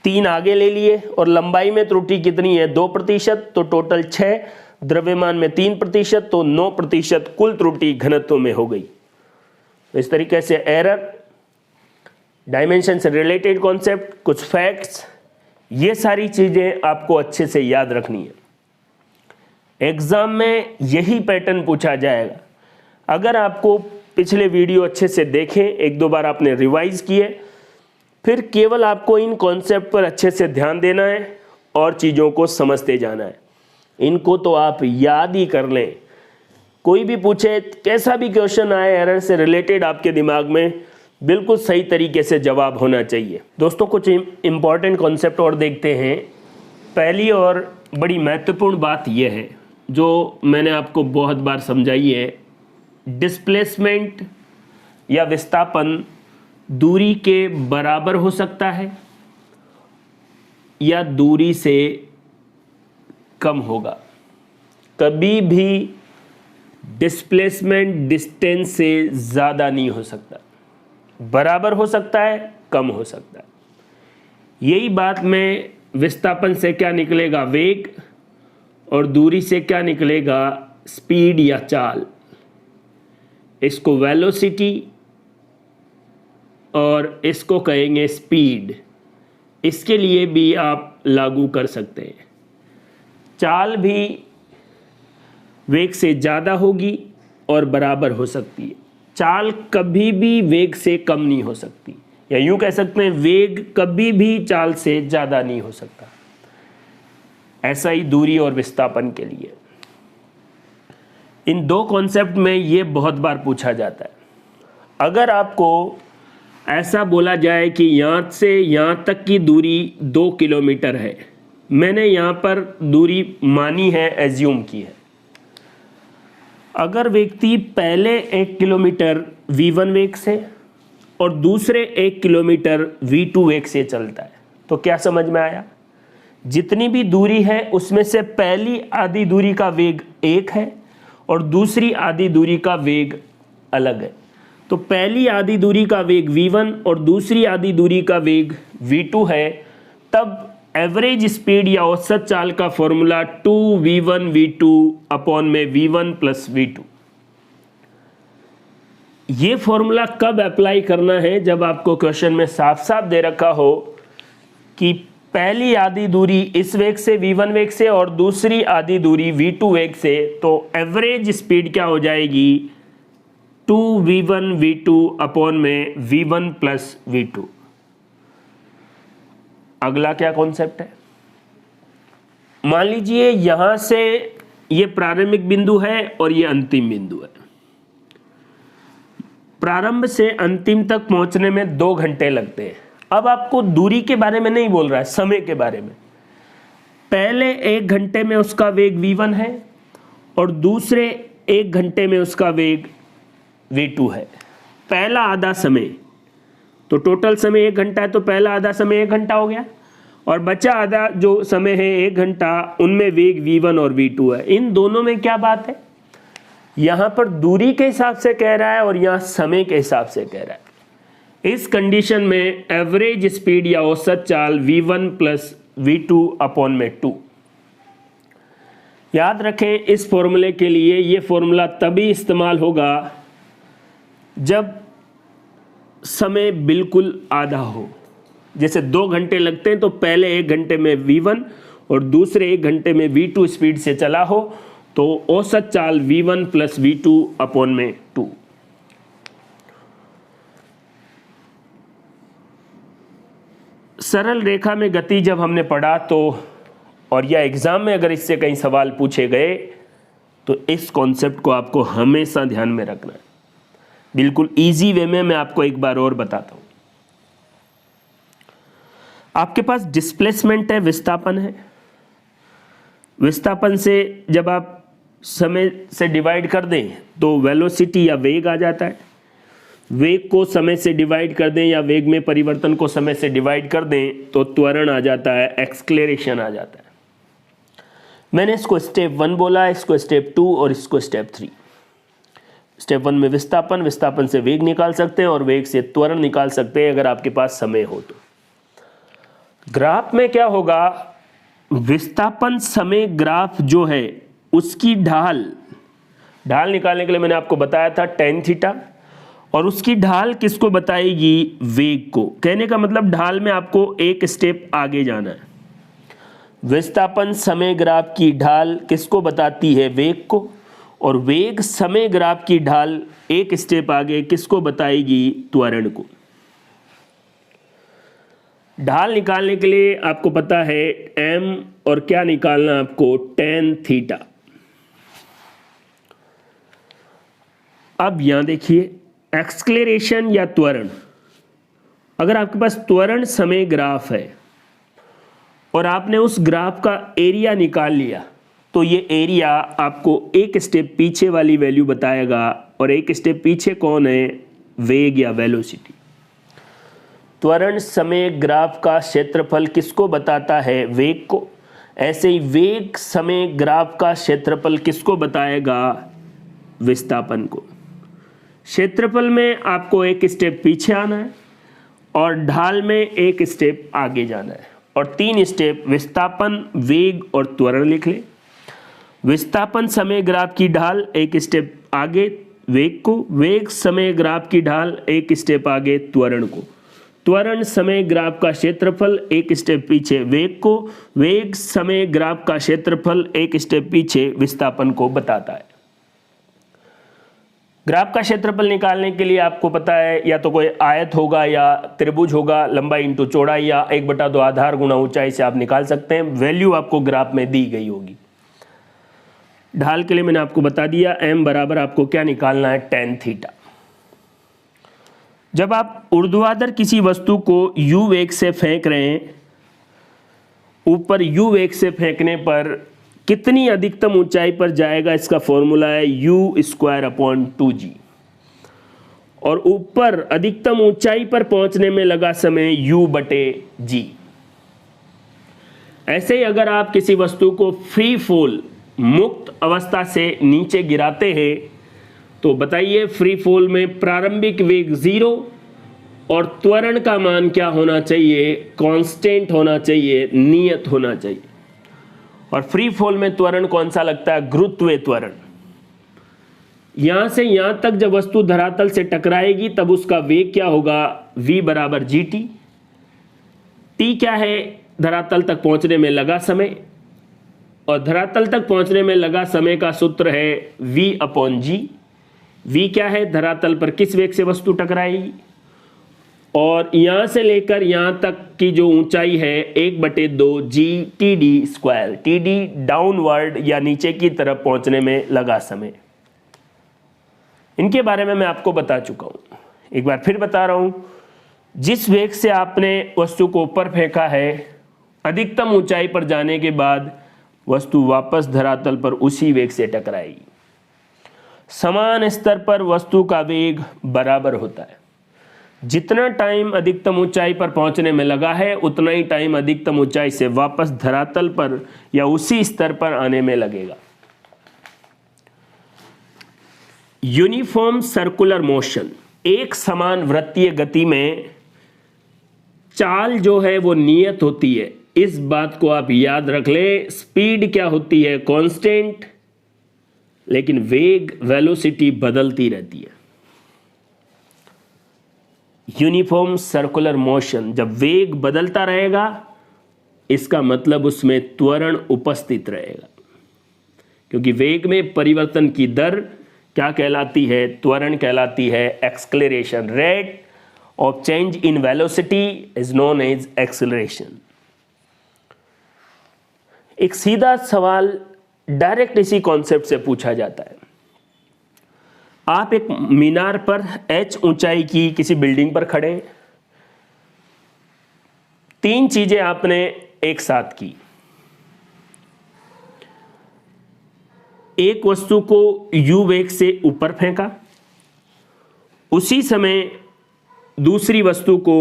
3 आगे ले लिए, और लंबाई में त्रुटि कितनी है, 2%, तो टोटल 6, द्रव्यमान में 3%, तो 9% कुल त्रुटि घनत्व में हो गई। तो इस तरीके से एरर, डायमेंशन से रिलेटेड कॉन्सेप्ट, कुछ फैक्ट्स, ये सारी चीज़ें आपको अच्छे से याद रखनी है। एग्ज़ाम में यही पैटर्न पूछा जाएगा। अगर आपको पिछले वीडियो अच्छे से देखें, 1-2 बार आपने रिवाइज किए, फिर केवल आपको इन कॉन्सेप्ट पर अच्छे से ध्यान देना है और चीज़ों को समझते जाना है। इनको तो आप याद ही कर लें। कोई भी पूछे, कैसा भी क्वेश्चन आए एरर से रिलेटेड, आपके दिमाग में बिल्कुल सही तरीके से जवाब होना चाहिए। दोस्तों, कुछ इम्पॉर्टेंट कॉन्सेप्ट और देखते हैं। पहली और बड़ी महत्वपूर्ण बात यह है, जो मैंने आपको बहुत बार समझाई है, डिस्प्लेसमेंट या विस्थापन दूरी के बराबर हो सकता है या दूरी से कम होगा। कभी भी डिस्प्लेसमेंट डिस्टेंस से ज़्यादा नहीं हो सकता, बराबर हो सकता है, कम हो सकता है। यही बात में विस्थापन से क्या निकलेगा, वेग, और दूरी से क्या निकलेगा, स्पीड या चाल। इसको वेलोसिटी और इसको कहेंगे स्पीड। इसके लिए भी आप लागू कर सकते हैं। चाल भी वेग से ज़्यादा होगी और बराबर हो सकती है। चाल कभी भी वेग से कम नहीं हो सकती, या यूँ कह सकते हैं वेग कभी भी चाल से ज़्यादा नहीं हो सकता। ऐसा ही दूरी और विस्थापन के लिए। इन दो कॉन्सेप्ट में ये बहुत बार पूछा जाता है। अगर आपको ऐसा बोला जाए कि यहाँ से यहाँ तक की दूरी 2 किलोमीटर है, मैंने यहाँ पर दूरी मानी है, एज्यूम की है। अगर व्यक्ति पहले 1 किलोमीटर v1 वेग से और दूसरे 1 किलोमीटर v2 वेग से चलता है, तो क्या समझ में आया? जितनी भी दूरी है उसमें से पहली आधी दूरी का वेग 1 है और दूसरी आधी दूरी का वेग अलग है। तो पहली आधी दूरी का वेग v1 और दूसरी आधी दूरी का वेग v2 है। तब एवरेज स्पीड या औसत चाल का फॉर्मूला 2v1 v2 अपॉन में v1 प्लस v2। ये फॉर्मूला कब अप्लाई करना है? जब आपको क्वेश्चन में साफ साफ दे रखा हो कि पहली आधी दूरी इस वेग से v1 वेग से और दूसरी आधी दूरी v2 वेग से, तो एवरेज स्पीड क्या हो जाएगी, 2v1 v2 अपॉन में v1 प्लस v2। अगला क्या कॉन्सेप्ट है? मान लीजिए यहां से ये प्रारंभिक बिंदु है और ये अंतिम बिंदु है। प्रारंभ से अंतिम तक पहुंचने में 2 घंटे लगते हैं। अब आपको दूरी के बारे में नहीं बोल रहा है, समय के बारे में। पहले 1 घंटे में उसका वेग v1 है और दूसरे 1 घंटे में उसका वेग v2 है। पहला आधा समय, तो टोटल समय 1 घंटा है, तो पहला आधा समय 1 घंटा हो गया, और बचा आधा जो समय है 1 घंटा, उनमें वेग v1 और v2 है। इन दोनों में क्या बात है? यहां पर दूरी के हिसाब से कह रहा है और यहां समय के हिसाब से कह रहा है। इस कंडीशन में एवरेज स्पीड या औसत चाल v1 प्लस v2 अपॉन में 2। याद रखें, इस फॉर्मूले के लिए ये फॉर्मूला तभी इस्तेमाल होगा जब समय बिल्कुल आधा हो। जैसे 2 घंटे लगते हैं, तो पहले 1 घंटे में v1 और दूसरे 1 घंटे में v2 स्पीड से चला हो, तो औसत चाल v1 प्लस v2 अपॉन में 2। सरल रेखा में गति जब हमने पढ़ा, तो और या एग्जाम में अगर इससे कई सवाल पूछे गए, तो इस कॉन्सेप्ट को आपको हमेशा ध्यान में रखना है। बिल्कुल इजी वे में मैं आपको एक बार और बताता हूं। आपके पास डिस्प्लेसमेंट है, विस्थापन है। विस्थापन से जब आप समय से डिवाइड कर दें तो वेलोसिटी या वेग आ जाता है। वेग को समय से डिवाइड कर दें या वेग में परिवर्तन को समय से डिवाइड कर दें तो त्वरण आ जाता है, एक्सक्लेरेशन आ जाता है। मैंने इसको स्टेप 1 बोला, इसको स्टेप 2 और इसको स्टेप 3। स्टेप 1 में विस्थापन, विस्थापन से वेग निकाल सकते हैं और वेग से त्वरण निकाल सकते हैं अगर आपके पास समय हो तो। ग्राफ में क्या होगा, विस्थापन समय ग्राफ जो है उसकी ढाल निकालने के लिए मैंने आपको बताया था tan थीटा, और उसकी ढाल किसको बताएगी, वेग को। कहने का मतलब ढाल में आपको एक स्टेप आगे जाना है। विस्थापन समय ग्राफ की ढाल किसको बताती है, वेग को, और वेग समय ग्राफ की ढाल एक स्टेप आगे किसको बताएगी, त्वरण को। ढाल निकालने के लिए आपको पता है m, और क्या निकालना आपको, tan थीटा। अब यहां देखिए, एक्सक्लेरेशन या त्वरण, अगर आपके पास त्वरण समय ग्राफ है और आपने उस ग्राफ का एरिया निकाल लिया, तो ये एरिया आपको एक स्टेप पीछे वाली वैल्यू बताएगा, और एक स्टेप पीछे कौन है, वेग या वेलोसिटी। त्वरण समय ग्राफ का क्षेत्रफल किसको बताता है, वेग को। ऐसे ही वेग समय ग्राफ का क्षेत्रफल किसको बताएगा, विस्थापन को। क्षेत्रफल में आपको एक स्टेप पीछे आना है और ढाल में एक स्टेप आगे जाना है, और 3 स्टेप विस्थापन, वेग और त्वरण लिख ले। विस्थापन समय ग्राफ की ढाल एक स्टेप आगे वेग को, वेग समय ग्राफ की ढाल एक स्टेप आगे त्वरण को, त्वरण समय ग्राफ का क्षेत्रफल एक स्टेप पीछे वेग को, वेग समय ग्राफ का क्षेत्रफल एक स्टेप पीछे विस्थापन को बताता है। ग्राफ का क्षेत्रफल निकालने के लिए आपको पता है या तो कोई आयत होगा या त्रिभुज होगा, लंबाई इंटू चौड़ाई या 1/2 आधार गुणा ऊंचाई से आप निकाल सकते हैं। वैल्यू आपको ग्राफ में दी गई होगी। ढाल के लिए मैंने आपको बता दिया, m बराबर आपको क्या निकालना है, tan थीटा। जब आप ऊर्ध्वाधर किसी वस्तु को u वेग से फेंक रहे हैं, ऊपर u वेग से फेंकने पर कितनी अधिकतम ऊंचाई पर जाएगा, इसका फॉर्मूला है u²/2g। और ऊपर अधिकतम ऊंचाई पर पहुंचने में लगा समय u/g। ऐसे ही अगर आप किसी वस्तु को फ्री फॉल, मुक्त अवस्था से नीचे गिराते हैं, तो बताइए फ्री फॉल में प्रारंभिक वेग 0 और त्वरण का मान क्या होना चाहिए, कांस्टेंट होना चाहिए, नियत होना चाहिए। और फ्री फॉल में त्वरण कौन सा लगता है, गुरुत्वीय त्वरण। यहां से यहां तक जब वस्तु धरातल से टकराएगी तब उसका वेग क्या होगा, v = gt। t क्या है, धरातल तक पहुंचने में लगा समय, और धरातल तक पहुंचने में लगा समय का सूत्र है v/g। v क्या है, धरातल पर किस वेग से वस्तु टकराएगी, और यहां से लेकर यहां तक की जो ऊंचाई है 1/2g td²। td डाउनवर्ड या नीचे की तरफ पहुंचने में लगा समय। इनके बारे में मैं आपको बता चुका हूं, एक बार फिर बता रहा हूं। जिस वेग से आपने वस्तु को ऊपर फेंका है, अधिकतम ऊंचाई पर जाने के बाद वस्तु वापस धरातल पर उसी वेग से टकराएगी। समान स्तर पर वस्तु का वेग बराबर होता है। जितना टाइम अधिकतम ऊंचाई पर पहुंचने में लगा है, उतना ही टाइम अधिकतम ऊंचाई से वापस धरातल पर या उसी स्तर पर आने में लगेगा। यूनिफॉर्म सर्कुलर मोशन, एक समान वृत्तीय गति में चाल जो है वो नियत होती है। इस बात को आप याद रख लें। स्पीड क्या होती है, कांस्टेंट, लेकिन वेग, वेलोसिटी बदलती रहती है। यूनिफॉर्म सर्कुलर मोशन, जब वेग बदलता रहेगा इसका मतलब उसमें त्वरण उपस्थित रहेगा, क्योंकि वेग में परिवर्तन की दर क्या कहलाती है, त्वरण कहलाती है। Acceleration, rate of change in velocity is known as acceleration. एक सीधा सवाल डायरेक्ट इसी कॉन्सेप्ट से पूछा जाता है। आप एक मीनार पर h ऊंचाई की किसी बिल्डिंग पर खड़े हैं। 3 चीजें आपने एक साथ की। एक वस्तु को u वेग से ऊपर फेंका, उसी समय दूसरी वस्तु को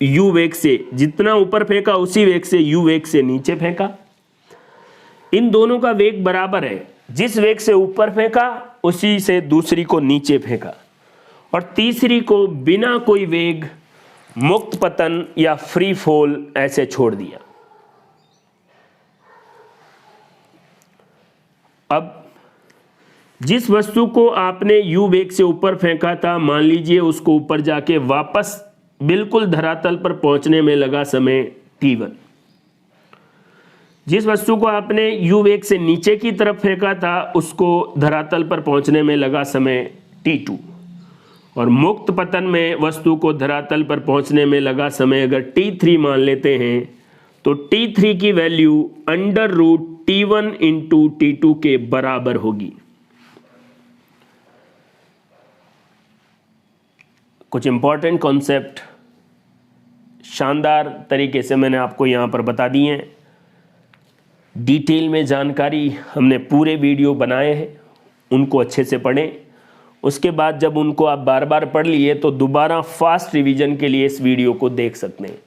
u वेग से, जितना ऊपर फेंका उसी वेग से u वेग से नीचे फेंका। इन दोनों का वेग बराबर है। जिस वेग से ऊपर फेंका उसी से दूसरी को नीचे फेंका, और तीसरी को बिना कोई वेग, मुक्त पतन या फ्री फॉल ऐसे छोड़ दिया। अब जिस वस्तु को आपने u वेग से ऊपर फेंका था, मान लीजिए उसको ऊपर जाके वापस बिल्कुल धरातल पर पहुंचने में लगा समय t1। जिस वस्तु को आपने u वेग से नीचे की तरफ फेंका था, उसको धरातल पर पहुंचने में लगा समय t2। और मुक्त पतन में वस्तु को धरातल पर पहुंचने में लगा समय अगर t3 मान लेते हैं, तो t3 की वैल्यू √t1 इंटू t2 के बराबर होगी। कुछ इंपॉर्टेंट कॉन्सेप्ट शानदार तरीके से मैंने आपको यहां पर बता दिए हैं। डिटेल में जानकारी हमने पूरे वीडियो बनाए हैं, उनको अच्छे से पढ़ें। उसके बाद जब उनको आप बार बार पढ़ लिए तो दोबारा फास्ट रिवीजन के लिए इस वीडियो को देख सकते हैं।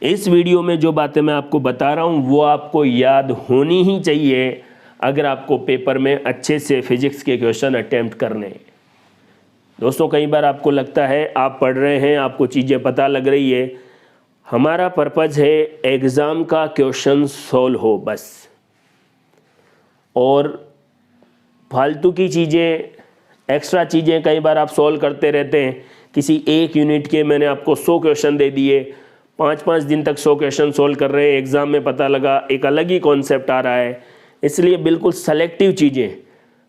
इस वीडियो में जो बातें मैं आपको बता रहा हूँ वो आपको याद होनी ही चाहिए अगर आपको पेपर में अच्छे से फिजिक्स के क्वेश्चन अटेम्प्ट करने हैं। दोस्तों, कई बार आपको लगता है आप पढ़ रहे हैं, आपको चीज़ें पता लग रही है। हमारा पर्पज़ है एग्ज़ाम का क्वेश्चन सॉल्व हो बस, और फालतू की चीज़ें, एक्स्ट्रा चीज़ें कई बार आप सॉल्व करते रहते हैं। किसी एक यूनिट के मैंने आपको 100 क्वेश्चन दे दिए, 5-5 दिन तक 100 क्वेश्चन सॉल्व कर रहे हैं, एग्ज़ाम में पता लगा एक अलग ही कॉन्सेप्ट आ रहा है। इसलिए बिल्कुल सेलेक्टिव चीज़ें।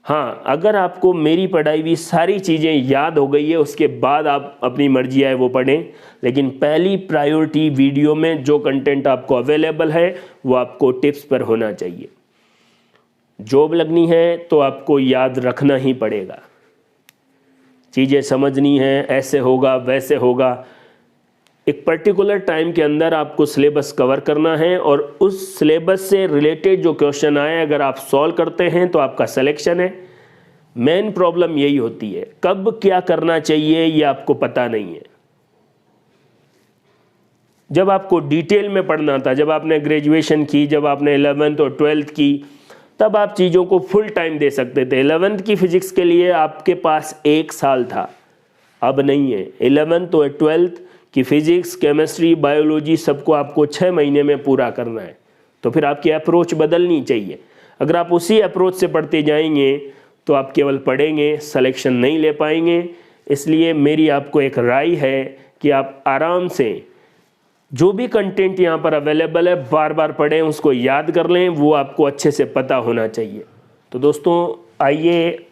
हाँ, अगर आपको मेरी पढ़ाई हुई सारी चीज़ें याद हो गई है उसके बाद आप अपनी मर्जी आए वो पढ़ें, लेकिन पहली प्रायोरिटी वीडियो में जो कंटेंट आपको अवेलेबल है वो आपको टिप्स पर होना चाहिए। जॉब लगनी है तो आपको याद रखना ही पड़ेगा, चीज़ें समझनी है, ऐसे होगा वैसे होगा। एक पर्टिकुलर टाइम के अंदर आपको सिलेबस कवर करना है और उस सिलेबस से रिलेटेड जो क्वेश्चन आए अगर आप सॉल्व करते हैं तो आपका सिलेक्शन है। मेन प्रॉब्लम यही होती है, कब क्या करना चाहिए ये आपको पता नहीं है। जब आपको डिटेल में पढ़ना था, जब आपने ग्रेजुएशन की, जब आपने 11th और 12th की, तब आप चीज़ों को फुल टाइम दे सकते थे। 11th की फिजिक्स के लिए आपके पास 1 साल था, अब नहीं है। 11th और 12th कि फिजिक्स, केमिस्ट्री, बायोलॉजी सबको आपको 6 महीने में पूरा करना है, तो फिर आपकी अप्रोच बदलनी चाहिए। अगर आप उसी अप्रोच से पढ़ते जाएंगे तो आप केवल पढ़ेंगे, सिलेक्शन नहीं ले पाएंगे। इसलिए मेरी आपको एक राय है कि आप आराम से जो भी कंटेंट यहाँ पर अवेलेबल है बार बार पढ़ें, उसको याद कर लें, वो आपको अच्छे से पता होना चाहिए। तो दोस्तों, आइए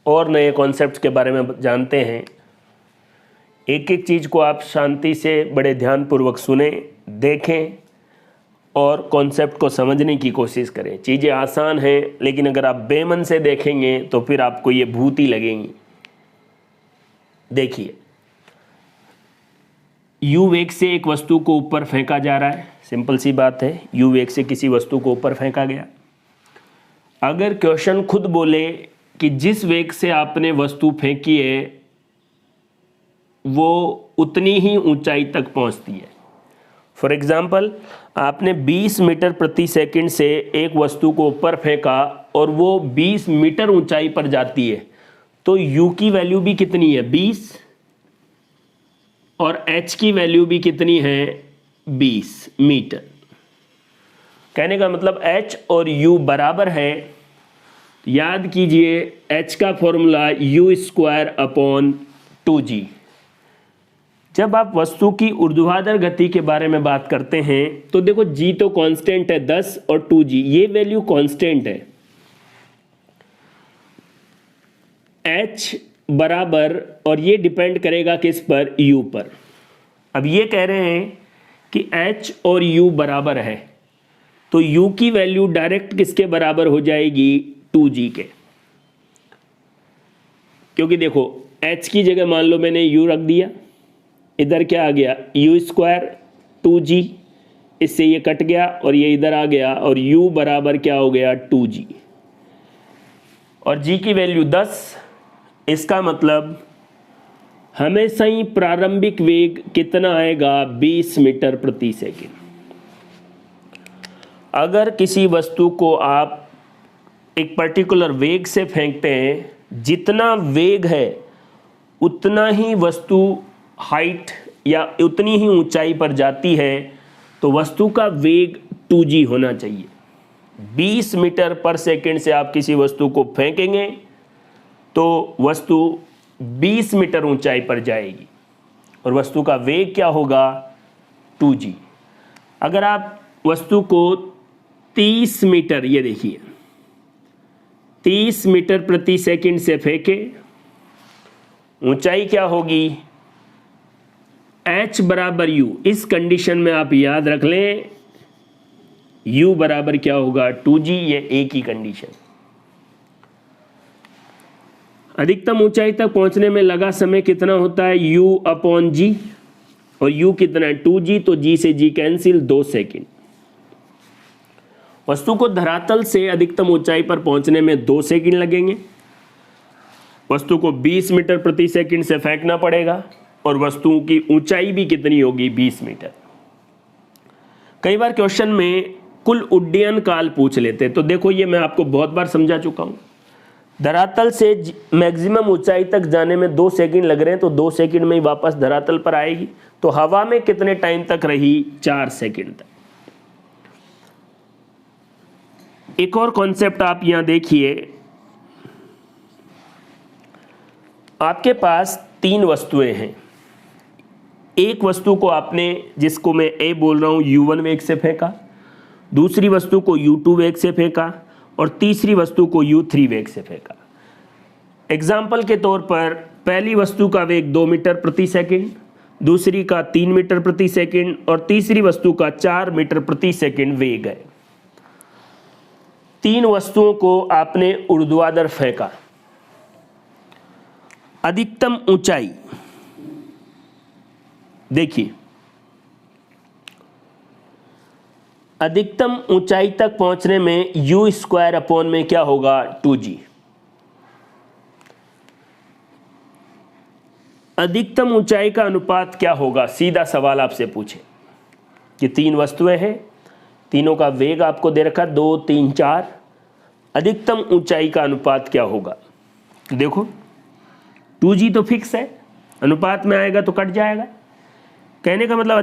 और नए कॉन्सेप्ट के बारे में जानते हैं। एक एक चीज़ को आप शांति से बड़े ध्यानपूर्वक सुने, देखें और कॉन्सेप्ट को समझने की कोशिश करें। चीज़ें आसान हैं, लेकिन अगर आप बेमन से देखेंगे तो फिर आपको ये भूत ही लगेंगी। देखिए, यू वेग से एक वस्तु को ऊपर फेंका जा रहा है, सिंपल सी बात है, यू वेग से किसी वस्तु को ऊपर फेंका गया। अगर क्वेश्चन खुद बोले कि जिस वेग से आपने वस्तु फेंकी है वो उतनी ही ऊंचाई तक पहुंचती है। फॉर एग्जाम्पल, आपने 20 मीटर प्रति सेकंड से एक वस्तु को ऊपर फेंका और वो 20 मीटर ऊंचाई पर जाती है, तो u की वैल्यू भी कितनी है, 20, और h की वैल्यू भी कितनी है, 20 मीटर। कहने का मतलब h और u बराबर है। याद कीजिए, h का फॉर्मूला u²/2g। जब आप वस्तु की ऊर्ध्वाधर गति के बारे में बात करते हैं तो देखो g तो कांस्टेंट है 10 और 2g, ये वैल्यू कांस्टेंट है। h बराबर, और ये डिपेंड करेगा किस पर, u पर। अब ये कह रहे हैं कि h और u बराबर है, तो u की वैल्यू डायरेक्ट किसके बराबर हो जाएगी, 2g के। क्योंकि देखो h की जगह मान लो मैंने u रख दिया, इधर क्या आ गया, u²/2g, इससे ये कट गया और ये इधर आ गया और u बराबर क्या हो गया, 2g, और g की वैल्यू 10। इसका मतलब हमेशा ही प्रारंभिक वेग कितना आएगा, 20 मीटर प्रति सेकंड। अगर किसी वस्तु को आप एक पर्टिकुलर वेग से फेंकते हैं, जितना वेग है उतना ही वस्तु हाइट या उतनी ही ऊंचाई पर जाती है, तो वस्तु का वेग 2g होना चाहिए। 20 मीटर पर सेकंड से आप किसी वस्तु को फेंकेंगे तो वस्तु 20 मीटर ऊंचाई पर जाएगी और वस्तु का वेग क्या होगा, 2g। अगर आप वस्तु को 30 मीटर, ये देखिए 30 मीटर प्रति सेकंड से फेंके, ऊंचाई क्या होगी, h बराबर u। इस कंडीशन में आप याद रख लें u बराबर क्या होगा, 2g। ये एक ही कंडीशन। अधिकतम ऊंचाई तक पहुंचने में लगा समय कितना होता है, u/g, और u कितना है, 2g, तो g से g कैंसिल, 2 सेकंड। वस्तु को धरातल से अधिकतम ऊंचाई पर पहुंचने में 2 सेकंड लगेंगे। वस्तु को 20 मीटर प्रति सेकंड से फेंकना पड़ेगा और वस्तु की ऊंचाई भी कितनी होगी, 20 मीटर। कई बार क्वेश्चन में कुल उड्डयन काल पूछ लेते, तो देखो ये मैं आपको बहुत बार समझा चुका हूं। धरातल से मैक्सिमम ऊंचाई तक जाने में 2 सेकंड लग रहे हैं, तो 2 सेकंड में ही वापस धरातल पर आएगी। तो हवा में कितने टाइम तक रही, 4 सेकंड तक। एक और कॉन्सेप्ट आप यहां देखिए, आपके पास 3 वस्तुएं हैं। एक वस्तु को आपने, जिसको मैं ए बोल रहा हूं, u1 वेग से फेंका, दूसरी वस्तु को u2 वेग से फेंका और तीसरी वस्तु को u3 वेग से फेंका। एग्जाम्पल के तौर पर पहली वस्तु का वेग 2 मीटर प्रति सेकंड, दूसरी का 3 मीटर प्रति सेकंड और तीसरी वस्तु का 4 मीटर प्रति सेकंड वेग है। 3 वस्तुओं को आपने ऊर्ध्वाधर फेंका। अधिकतम ऊंचाई देखिए, अधिकतम ऊंचाई तक पहुंचने में u स्क्वायर अपॉन में क्या होगा, 2g। अधिकतम ऊंचाई का अनुपात क्या होगा, सीधा सवाल आपसे पूछे कि 3 वस्तुएं हैं, तीनों का वेग आपको दे रखा 2, 3, 4, अधिकतम ऊंचाई का अनुपात क्या होगा। देखो 2g तो फिक्स है, अनुपात में आएगा तो कट जाएगा। कहने का मतलब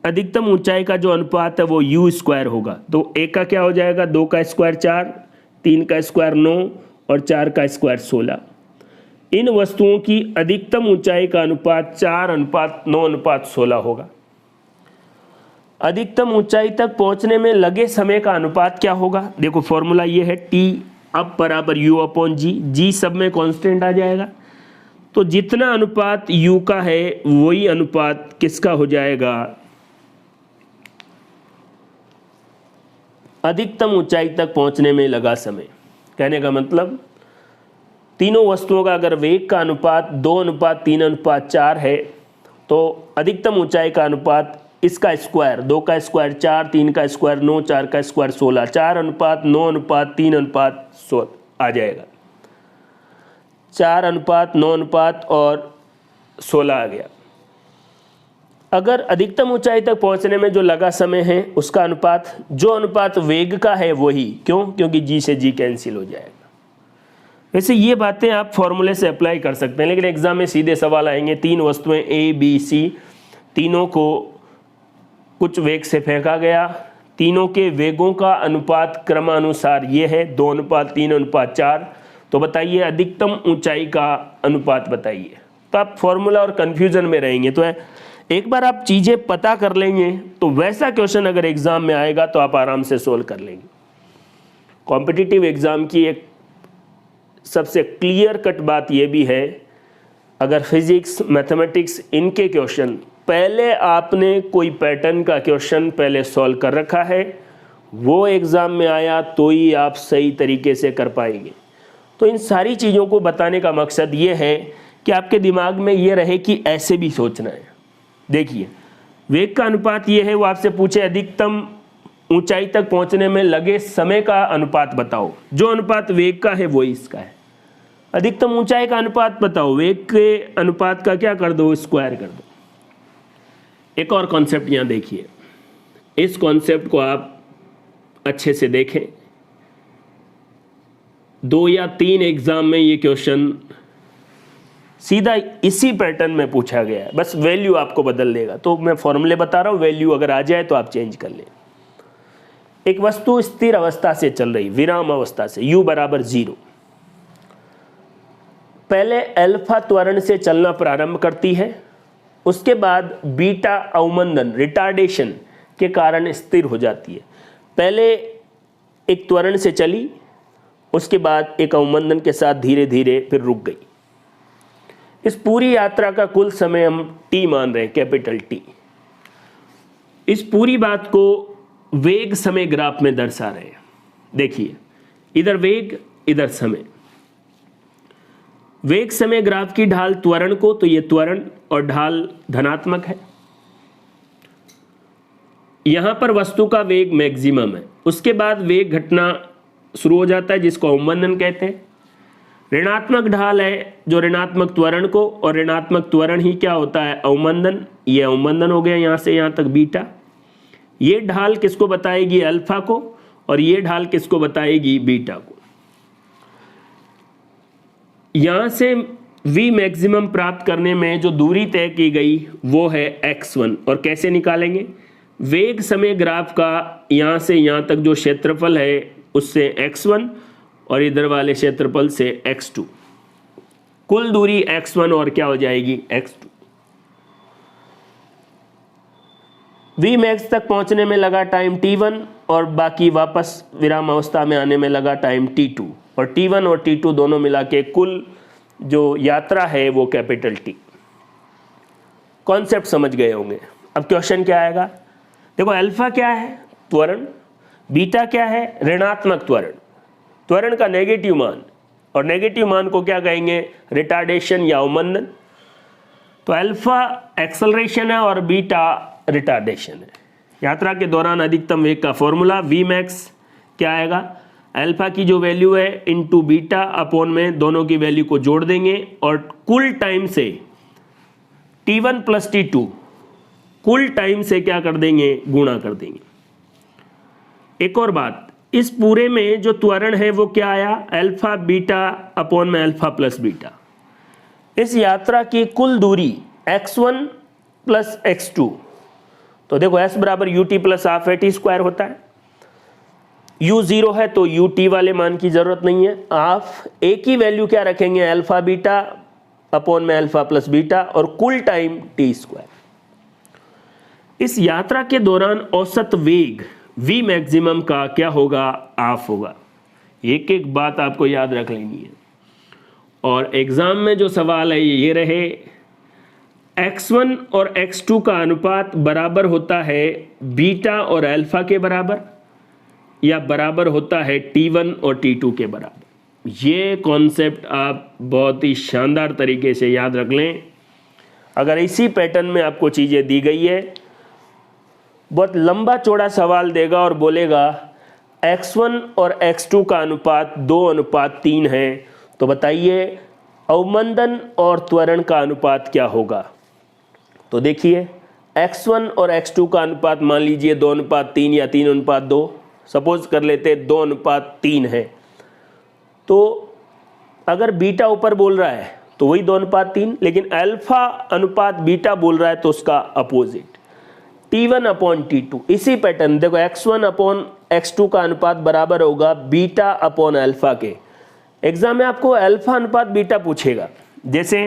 अधिकतम ऊंचाई का जो अनुपात है वो u स्क्वायर होगा। तो एक का क्या हो जाएगा, 2 का स्क्वायर 4, 3 का स्क्वायर 9 और 4 का स्क्वायर 16। इन वस्तुओं की अधिकतम ऊंचाई का अनुपात 4:9:16 होगा। अधिकतम ऊंचाई तक पहुंचने में लगे समय का अनुपात क्या होगा, देखो फॉर्मूला ये है, T अप बराबर U अपॉन G, G सब में कांस्टेंट आ जाएगा। तो जितना अनुपात U का है वही अनुपात किसका हो जाएगा, अधिकतम ऊंचाई तक पहुंचने में लगा समय। कहने का मतलब तीनों वस्तुओं का अगर वेग का अनुपात 2:3:4 है तो अधिकतम ऊंचाई का अनुपात इसका स्क्वायर, 2 का स्क्वायर 4, 3 का स्क्वायर 9, 4 का स्क्वायर 16, 4:9:3:16 आ जाएगा। 4:9 और 16 आ गया। अगर अधिकतम ऊंचाई तक पहुंचने में जो लगा समय है उसका अनुपात, जो अनुपात वेग का है वही, क्यों, क्योंकि G से G कैंसिल हो जाएगा। वैसे ये बातें आप फॉर्मूले से अप्लाई कर सकते हैं, लेकिन एग्जाम में सीधे सवाल आएंगे। 3 वस्तुएं A, B, C, तीनों को कुछ वेग से फेंका गया, तीनों के वेगों का अनुपात क्रमानुसार ये है 2:3:4। तो बताइए अधिकतम ऊंचाई का अनुपात बताइए। तो आप फॉर्मूला और कंफ्यूजन में रहेंगे। तो एक बार आप चीज़ें पता कर लेंगे तो वैसा क्वेश्चन अगर एग्जाम में आएगा तो आप आराम से सोल्व कर लेंगे। कॉम्पिटिटिव एग्जाम की एक सबसे क्लियर कट बात यह भी है, अगर फिजिक्स, मैथमेटिक्स इनके क्वेश्चन पहले आपने कोई पैटर्न का क्वेश्चन पहले सॉल्व कर रखा है, वो एग्ज़ाम में आया तो ही आप सही तरीके से कर पाएंगे। तो इन सारी चीज़ों को बताने का मकसद ये है कि आपके दिमाग में ये रहे कि ऐसे भी सोचना है। देखिए वेग का अनुपात ये है, वो आपसे पूछे अधिकतम ऊंचाई तक पहुंचने में लगे समय का अनुपात बताओ, जो अनुपात वेग का है वही इसका है। अधिकतम ऊंचाई का अनुपात बताओ, वेग के अनुपात का क्या कर दो, स्क्वायर कर दो। एक और कॉन्सेप्ट यहाँ देखिए, इस कॉन्सेप्ट को आप अच्छे से देखें। 2 या 3 एग्जाम में ये क्वेश्चन सीधा इसी पैटर्न में पूछा गया है, बस वैल्यू आपको बदल देगा। तो मैं फॉर्मूले बता रहा हूँ, वैल्यू अगर आ जाए तो आप चेंज कर लें। एक वस्तु स्थिर अवस्था से चल रही, विराम अवस्था से, u बराबर 0, पहले अल्फा त्वरण से चलना प्रारंभ करती है, उसके बाद बीटा अवमंदन, रिटार्डेशन के कारण स्थिर हो जाती है। पहले एक त्वरण से चली, उसके बाद एक अवमंदन के साथ धीरे धीरे फिर रुक गई। इस पूरी यात्रा का कुल समय हम t मान रहे हैं, कैपिटल T। इस पूरी बात को वेग समय ग्राफ में दर्शा रहे हैं। देखिए इधर वेग, इधर समय। वेग समय ग्राफ की ढाल त्वरण को, तो ये त्वरण और ढाल धनात्मक है। यहाँ पर वस्तु का वेग मैक्सिमम है, उसके बाद वेग घटना शुरू हो जाता है जिसको अवमंदन कहते हैं। ऋणात्मक ढाल है जो ऋणात्मक त्वरण को, और ऋणात्मक त्वरण ही क्या होता है, अवमंदन। ये अवमंदन हो गया यहाँ से यहाँ तक बीटा। ये ढाल किसको बताएगी, अल्फा को, और ये ढाल किसको बताएगी, बीटा को। यहाँ से v मैक्सिमम प्राप्त करने में जो दूरी तय की गई वो है x1, और कैसे निकालेंगे, वेग समय ग्राफ का यहाँ से यहाँ तक जो क्षेत्रफल है उससे x1 और इधर वाले क्षेत्रफल से x2, कुल दूरी x1 और क्या हो जाएगी, x2। v मैक्स तक पहुंचने में लगा टाइम t1 और बाकी वापस विराम अवस्था में आने में लगा टाइम t2, और t1 और t2 दोनों मिला के कुल जो यात्रा है वो कैपिटल T। कॉन्सेप्ट समझ गए होंगे। अब क्वेश्चन क्या आएगा, देखो अल्फा क्या है, त्वरण, बीटा क्या है, ऋणात्मक त्वरण, त्वरण का नेगेटिव मान, और नेगेटिव मान को क्या कहेंगे, रिटार्डेशन या अवमंदन। तो अल्फा एक्सेलरेशन है और बीटा रिटार्डेशन है। यात्रा के दौरान अधिकतम वेग का फॉर्मूला वी मैक्स क्या आएगा, अल्फा की जो वैल्यू है इनटू बीटा अपॉन में दोनों की वैल्यू को जोड़ देंगे और कुल टाइम से t1 प्लस t2 कुल टाइम से क्या कर देंगे, गुणा कर देंगे। एक और बात, इस पूरे में जो त्वरण है वो क्या आया, अल्फा बीटा अपॉन में अल्फा प्लस बीटा। इस यात्रा की कुल दूरी x1 प्लस x2, तो देखो s बराबर ut प्लस हाफ है, t स्क्वायर होता है, u 0 है तो ut वाले मान की जरूरत नहीं है। आप एक ही वैल्यू क्या रखेंगे, अल्फा बीटा अपॉन में अल्फा प्लस बीटा और कुल टाइम t स्क्वायर। इस यात्रा के दौरान औसत वेग v मैक्सिमम का क्या होगा, हाफ होगा। एक एक बात आपको याद रख लेनी है। और एग्जाम में जो सवाल है ये रहे, x1 और x2 का अनुपात बराबर होता है बीटा और अल्फा के बराबर, या बराबर होता है t1 और t2 के बराबर। ये कॉन्सेप्ट आप बहुत ही शानदार तरीके से याद रख लें। अगर इसी पैटर्न में आपको चीज़ें दी गई है, बहुत लंबा चौड़ा सवाल देगा और बोलेगा x1 और x2 का अनुपात 2:3 है, तो बताइए अवमंदन और त्वरण का अनुपात क्या होगा। तो देखिए x1 और x2 का अनुपात मान लीजिए 2:3 या 3:2, सपोज कर लेते 2:3 है। तो अगर बीटा ऊपर बोल रहा है तो वही 2:3, लेकिन अल्फा अनुपात बीटा बोल रहा है तो उसका अपोजिट t1 अपॉन t2। इसी पैटर्न देखो x1 अपॉन x2 का अनुपात बराबर होगा बीटा अपॉन अल्फा के। एग्जाम में आपको अल्फा अनुपात बीटा पूछेगा, जैसे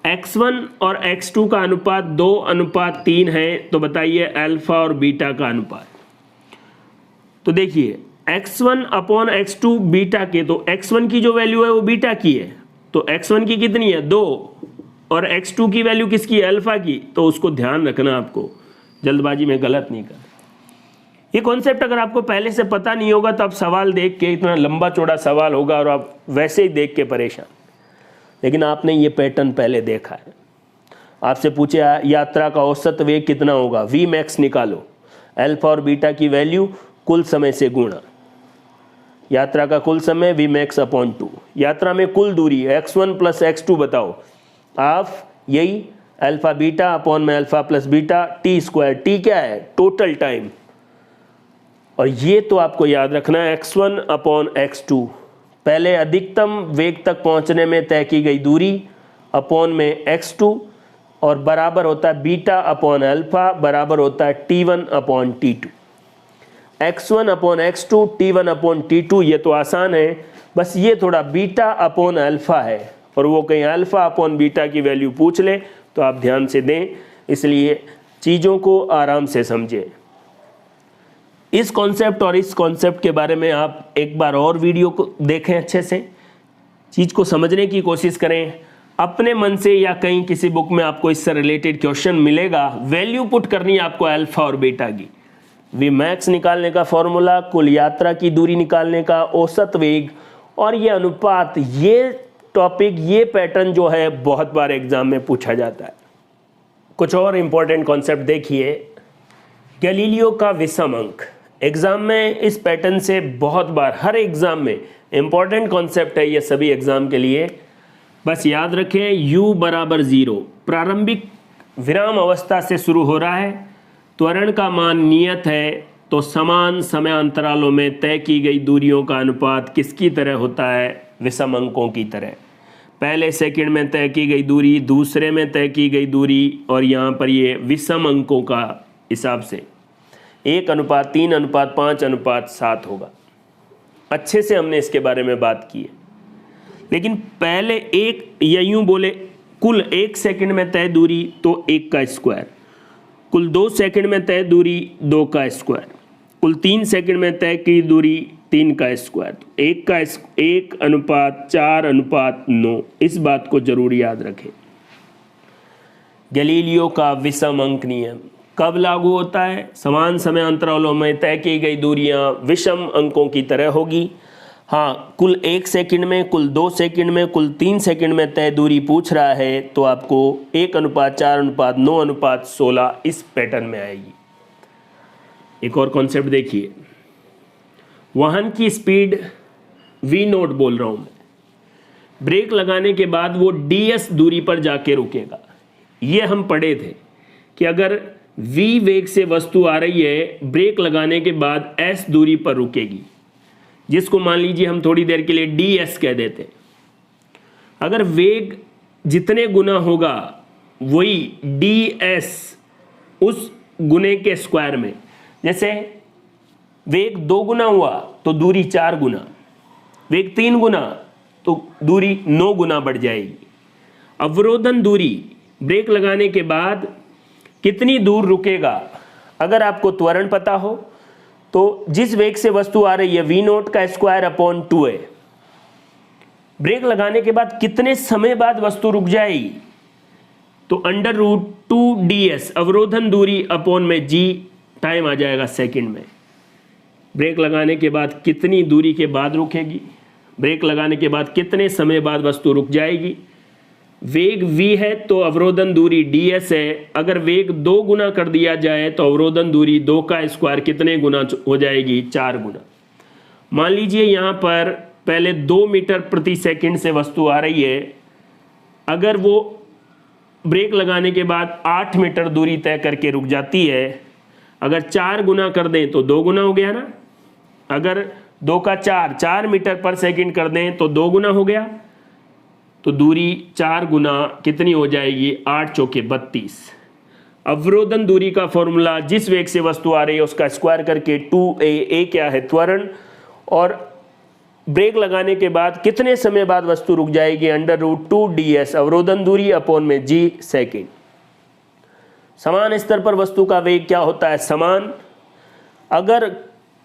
x1 और x2 का अनुपात 2:3 है, तो बताइए अल्फा और बीटा का अनुपात। तो देखिए x1 अपॉन x2 बीटा के, तो x1 की जो वैल्यू है वो बीटा की है, तो x1 की कितनी है 2, और x2 की वैल्यू किसकी है, अल्फा की। तो उसको ध्यान रखना, आपको जल्दबाजी में गलत नहीं करना। ये कॉन्सेप्ट अगर आपको पहले से पता नहीं होगा तो आप सवाल देख के, इतना लंबा चौड़ा सवाल होगा और आप वैसे ही देख के परेशान, लेकिन आपने ये पैटर्न पहले देखा है। आपसे पूछे यात्रा का औसत वेग कितना होगा, वी मैक्स निकालो, अल्फा और बीटा की वैल्यू कुल समय से गुणा, यात्रा का कुल समय वी मैक्स अपॉन 2, यात्रा में कुल दूरी x1 प्लस x2 बताओ, आप यही अल्फा बीटा अपॉन में alpha plus beta t square, t क्या है, टोटल टाइम। और ये तो आपको याद रखना है x1 अपॉन x2, पहले अधिकतम वेग तक पहुंचने में तय की गई दूरी अपॉन में x2, और बराबर होता है बीटा अपॉन अल्फा, बराबर होता है t1 upon t2। x1 upon x2 t1 upon t2, ये तो आसान है, बस ये थोड़ा बीटा अपॉन अल्फा है, और वो कहीं अल्फा अपॉन बीटा की वैल्यू पूछ ले तो आप ध्यान से दें, इसलिए चीज़ों को आराम से समझें। इस कॉन्सेप्ट और इस कॉन्सेप्ट के बारे में आप एक बार और वीडियो को देखें, अच्छे से चीज़ को समझने की कोशिश करें अपने मन से, या कहीं किसी बुक में आपको इससे रिलेटेड क्वेश्चन मिलेगा। वैल्यू पुट करनी है आपको अल्फा और बीटा की, वी मैक्स निकालने का फॉर्मूला, कुल यात्रा की दूरी निकालने का, औसत वेग और ये अनुपात। ये टॉपिक, ये पैटर्न जो है बहुत बार एग्जाम में पूछा जाता है। कुछ और इम्पोर्टेंट कॉन्सेप्ट देखिए, गैलीलियो का विषम अंक। एग्ज़ाम में इस पैटर्न से बहुत बार, हर एग्ज़ाम में इम्पॉर्टेंट कॉन्सेप्ट है ये सभी एग्ज़ाम के लिए। बस याद रखें u बराबर 0 प्रारंभिक विराम अवस्था से शुरू हो रहा है, त्वरण का मान नियत है, तो समान समयांतरालों में तय की गई दूरियों का अनुपात किसकी तरह होता है? विषम अंकों की तरह। पहले सेकंड में तय की गई दूरी, दूसरे में तय की गई दूरी, और यहाँ पर ये विषम अंकों का हिसाब से 1:3:5:7 होगा। अच्छे से हमने इसके बारे में बात की है। लेकिन पहले एक, या यूँ बोले कुल 1 सेकंड में तय दूरी तो 1 का स्क्वायर, कुल 2 सेकंड में तय दूरी 2 का स्क्वायर, कुल 3 सेकंड में तय की दूरी 3 का स्क्वायर, 1:4:9। इस बात को जरूर याद रखें। गैलीलियो का विषम अंक नियम कब लागू होता है? समान समय अंतरालों में तय की गई दूरियां विषम अंकों की तरह होगी। हाँ, कुल 1 सेकंड में, कुल 2 सेकंड में, कुल 3 सेकंड में तय दूरी पूछ रहा है तो आपको 1:4:9:16 इस पैटर्न में आएगी। एक और कॉन्सेप्ट देखिए, वाहन की स्पीड v0 बोल रहा हूं मैं, ब्रेक लगाने के बाद वो ds दूरी पर जाके रुकेगा। ये हम पढ़े थे कि अगर v वेग से वस्तु आ रही है, ब्रेक लगाने के बाद s दूरी पर रुकेगी, जिसको मान लीजिए हम थोड़ी देर के लिए ds कह देते हैं। अगर वेग जितने गुना होगा वही ds उस गुने के स्क्वायर में, जैसे वेग 2 गुना हुआ तो दूरी 4 गुना, वेग 3 गुना तो दूरी 9 गुना बढ़ जाएगी। अवरोधन दूरी ब्रेक लगाने के बाद कितनी दूर रुकेगा, अगर आपको त्वरण पता हो तो जिस वेग से वस्तु आ रही है v0 का स्क्वायर अपॉन 2a, ब्रेक लगाने के बाद कितने समय बाद वस्तु रुक जाएगी, तो √2ds अवरोधन दूरी अपॉन में g टाइम आ जाएगा सेकंड में। ब्रेक लगाने के बाद कितनी दूरी के बाद रुकेगी, ब्रेक लगाने के बाद कितने समय बाद वस्तु रुक जाएगी। वेग v है तो अवरोधन दूरी ds है, अगर वेग 2 गुना कर दिया जाए तो अवरोधन दूरी 2 का स्क्वायर कितने गुना हो जाएगी? 4 गुना। मान लीजिए यहाँ पर पहले 2 मीटर प्रति सेकंड से वस्तु आ रही है, अगर वो ब्रेक लगाने के बाद 8 मीटर दूरी तय करके रुक जाती है, अगर 4 गुना कर दें तो 2 गुना हो गया ना, अगर 2 का 4 मीटर पर सेकंड कर दें तो 2 गुना हो गया, तो दूरी 4 गुना कितनी हो जाएगी? 8 चौके 32। अवरोधन दूरी का फॉर्मूला जिस वेग से वस्तु आ रही है उसका स्क्वायर करके 2a क्या है? त्वरण, और ब्रेक लगाने के बाद कितने समय बाद वस्तु रुक जाएगी? √2ds अवरोधन दूरी अपॉन में g सेकंड। समान स्तर पर वस्तु का वेग क्या होता है? समान। अगर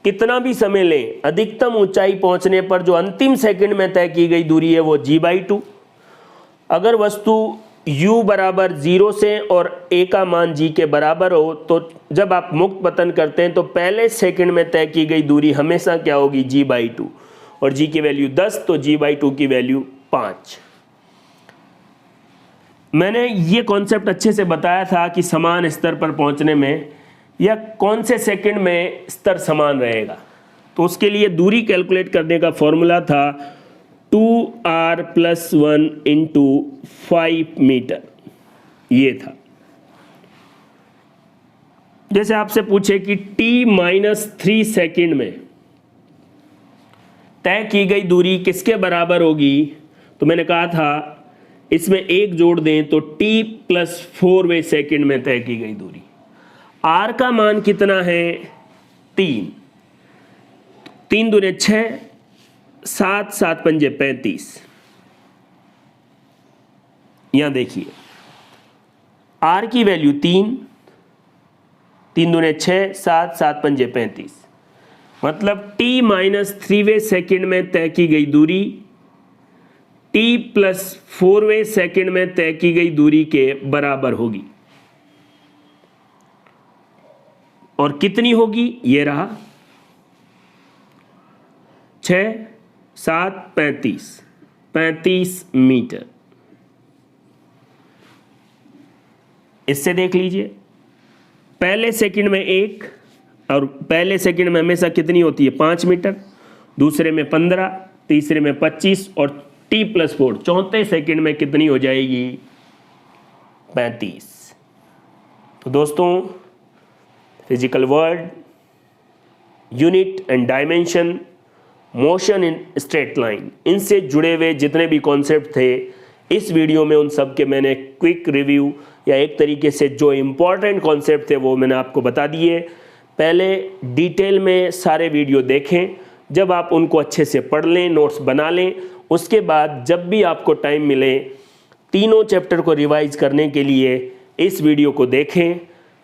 कितना भी समय लें, अधिकतम ऊंचाई पहुंचने पर जो अंतिम सेकंड में तय की गई दूरी है वो g/2। अगर वस्तु u बराबर 0 से और a का मान g के बराबर हो तो जब आप मुक्त पतन करते हैं तो पहले सेकंड में तय की गई दूरी हमेशा क्या होगी? g/2, और g की वैल्यू 10 तो g/2 की वैल्यू 5। मैंने ये कॉन्सेप्ट अच्छे से बताया था कि समान स्तर पर पहुंचने में या कौन से सेकंड में स्तर समान रहेगा, तो उसके लिए दूरी कैलकुलेट करने का फॉर्मूला था 2r + 1 × 5 मीटर। ये था, जैसे आपसे पूछे कि t-3 सेकंड में तय की गई दूरी किसके बराबर होगी, तो मैंने कहा था इसमें 1 जोड़ दें तो t + 4वें सेकंड में तय की गई दूरी। r का मान कितना है? 3, 3 दूने 6, 7, 7 पंजे 35। यहां देखिए r की वैल्यू 3, 3 दूने 6, 7, 7 पंजे 35, मतलब t-3वें सेकंड में तय की गई दूरी t + 4वें सेकंड में तय की गई दूरी के बराबर होगी। और कितनी होगी? ये रहा 6, 7, 35 मीटर। इससे देख लीजिए पहले सेकंड में 1 और पहले सेकंड में हमेशा कितनी होती है 5 मीटर, दूसरे में 15, तीसरे में 25 और t+4 चौथे सेकंड में कितनी हो जाएगी 35। तो दोस्तों physical word, unit and dimension, motion in straight line, इनसे जुड़े हुए जितने भी कॉन्सेप्ट थे इस वीडियो में उन सब के मैंने क्विक रिव्यू या एक तरीके से जो इम्पॉर्टेंट कॉन्सेप्ट थे वो मैंने आपको बता दिए। पहले डिटेल में सारे वीडियो देखें, जब आप उनको अच्छे से पढ़ लें, नोट्स बना लें, उसके बाद जब भी आपको टाइम मिले तीनों चैप्टर को रिवाइज करने के लिए इस वीडियो को देखें।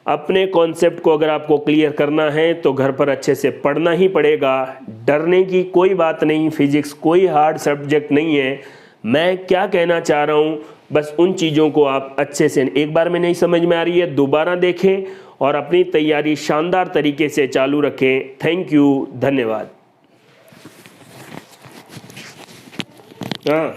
अपने कॉन्सेप्ट को अगर आपको क्लियर करना है तो घर पर अच्छे से पढ़ना ही पड़ेगा, डरने की कोई बात नहीं। फिजिक्स कोई हार्ड सब्जेक्ट नहीं है। मैं क्या कहना चाह रहा हूँ, बस उन चीज़ों को आप अच्छे से, एक बार में नहीं समझ में आ रही है दोबारा देखें और अपनी तैयारी शानदार तरीके से चालू रखें। थैंक यू, धन्यवाद। हाँ।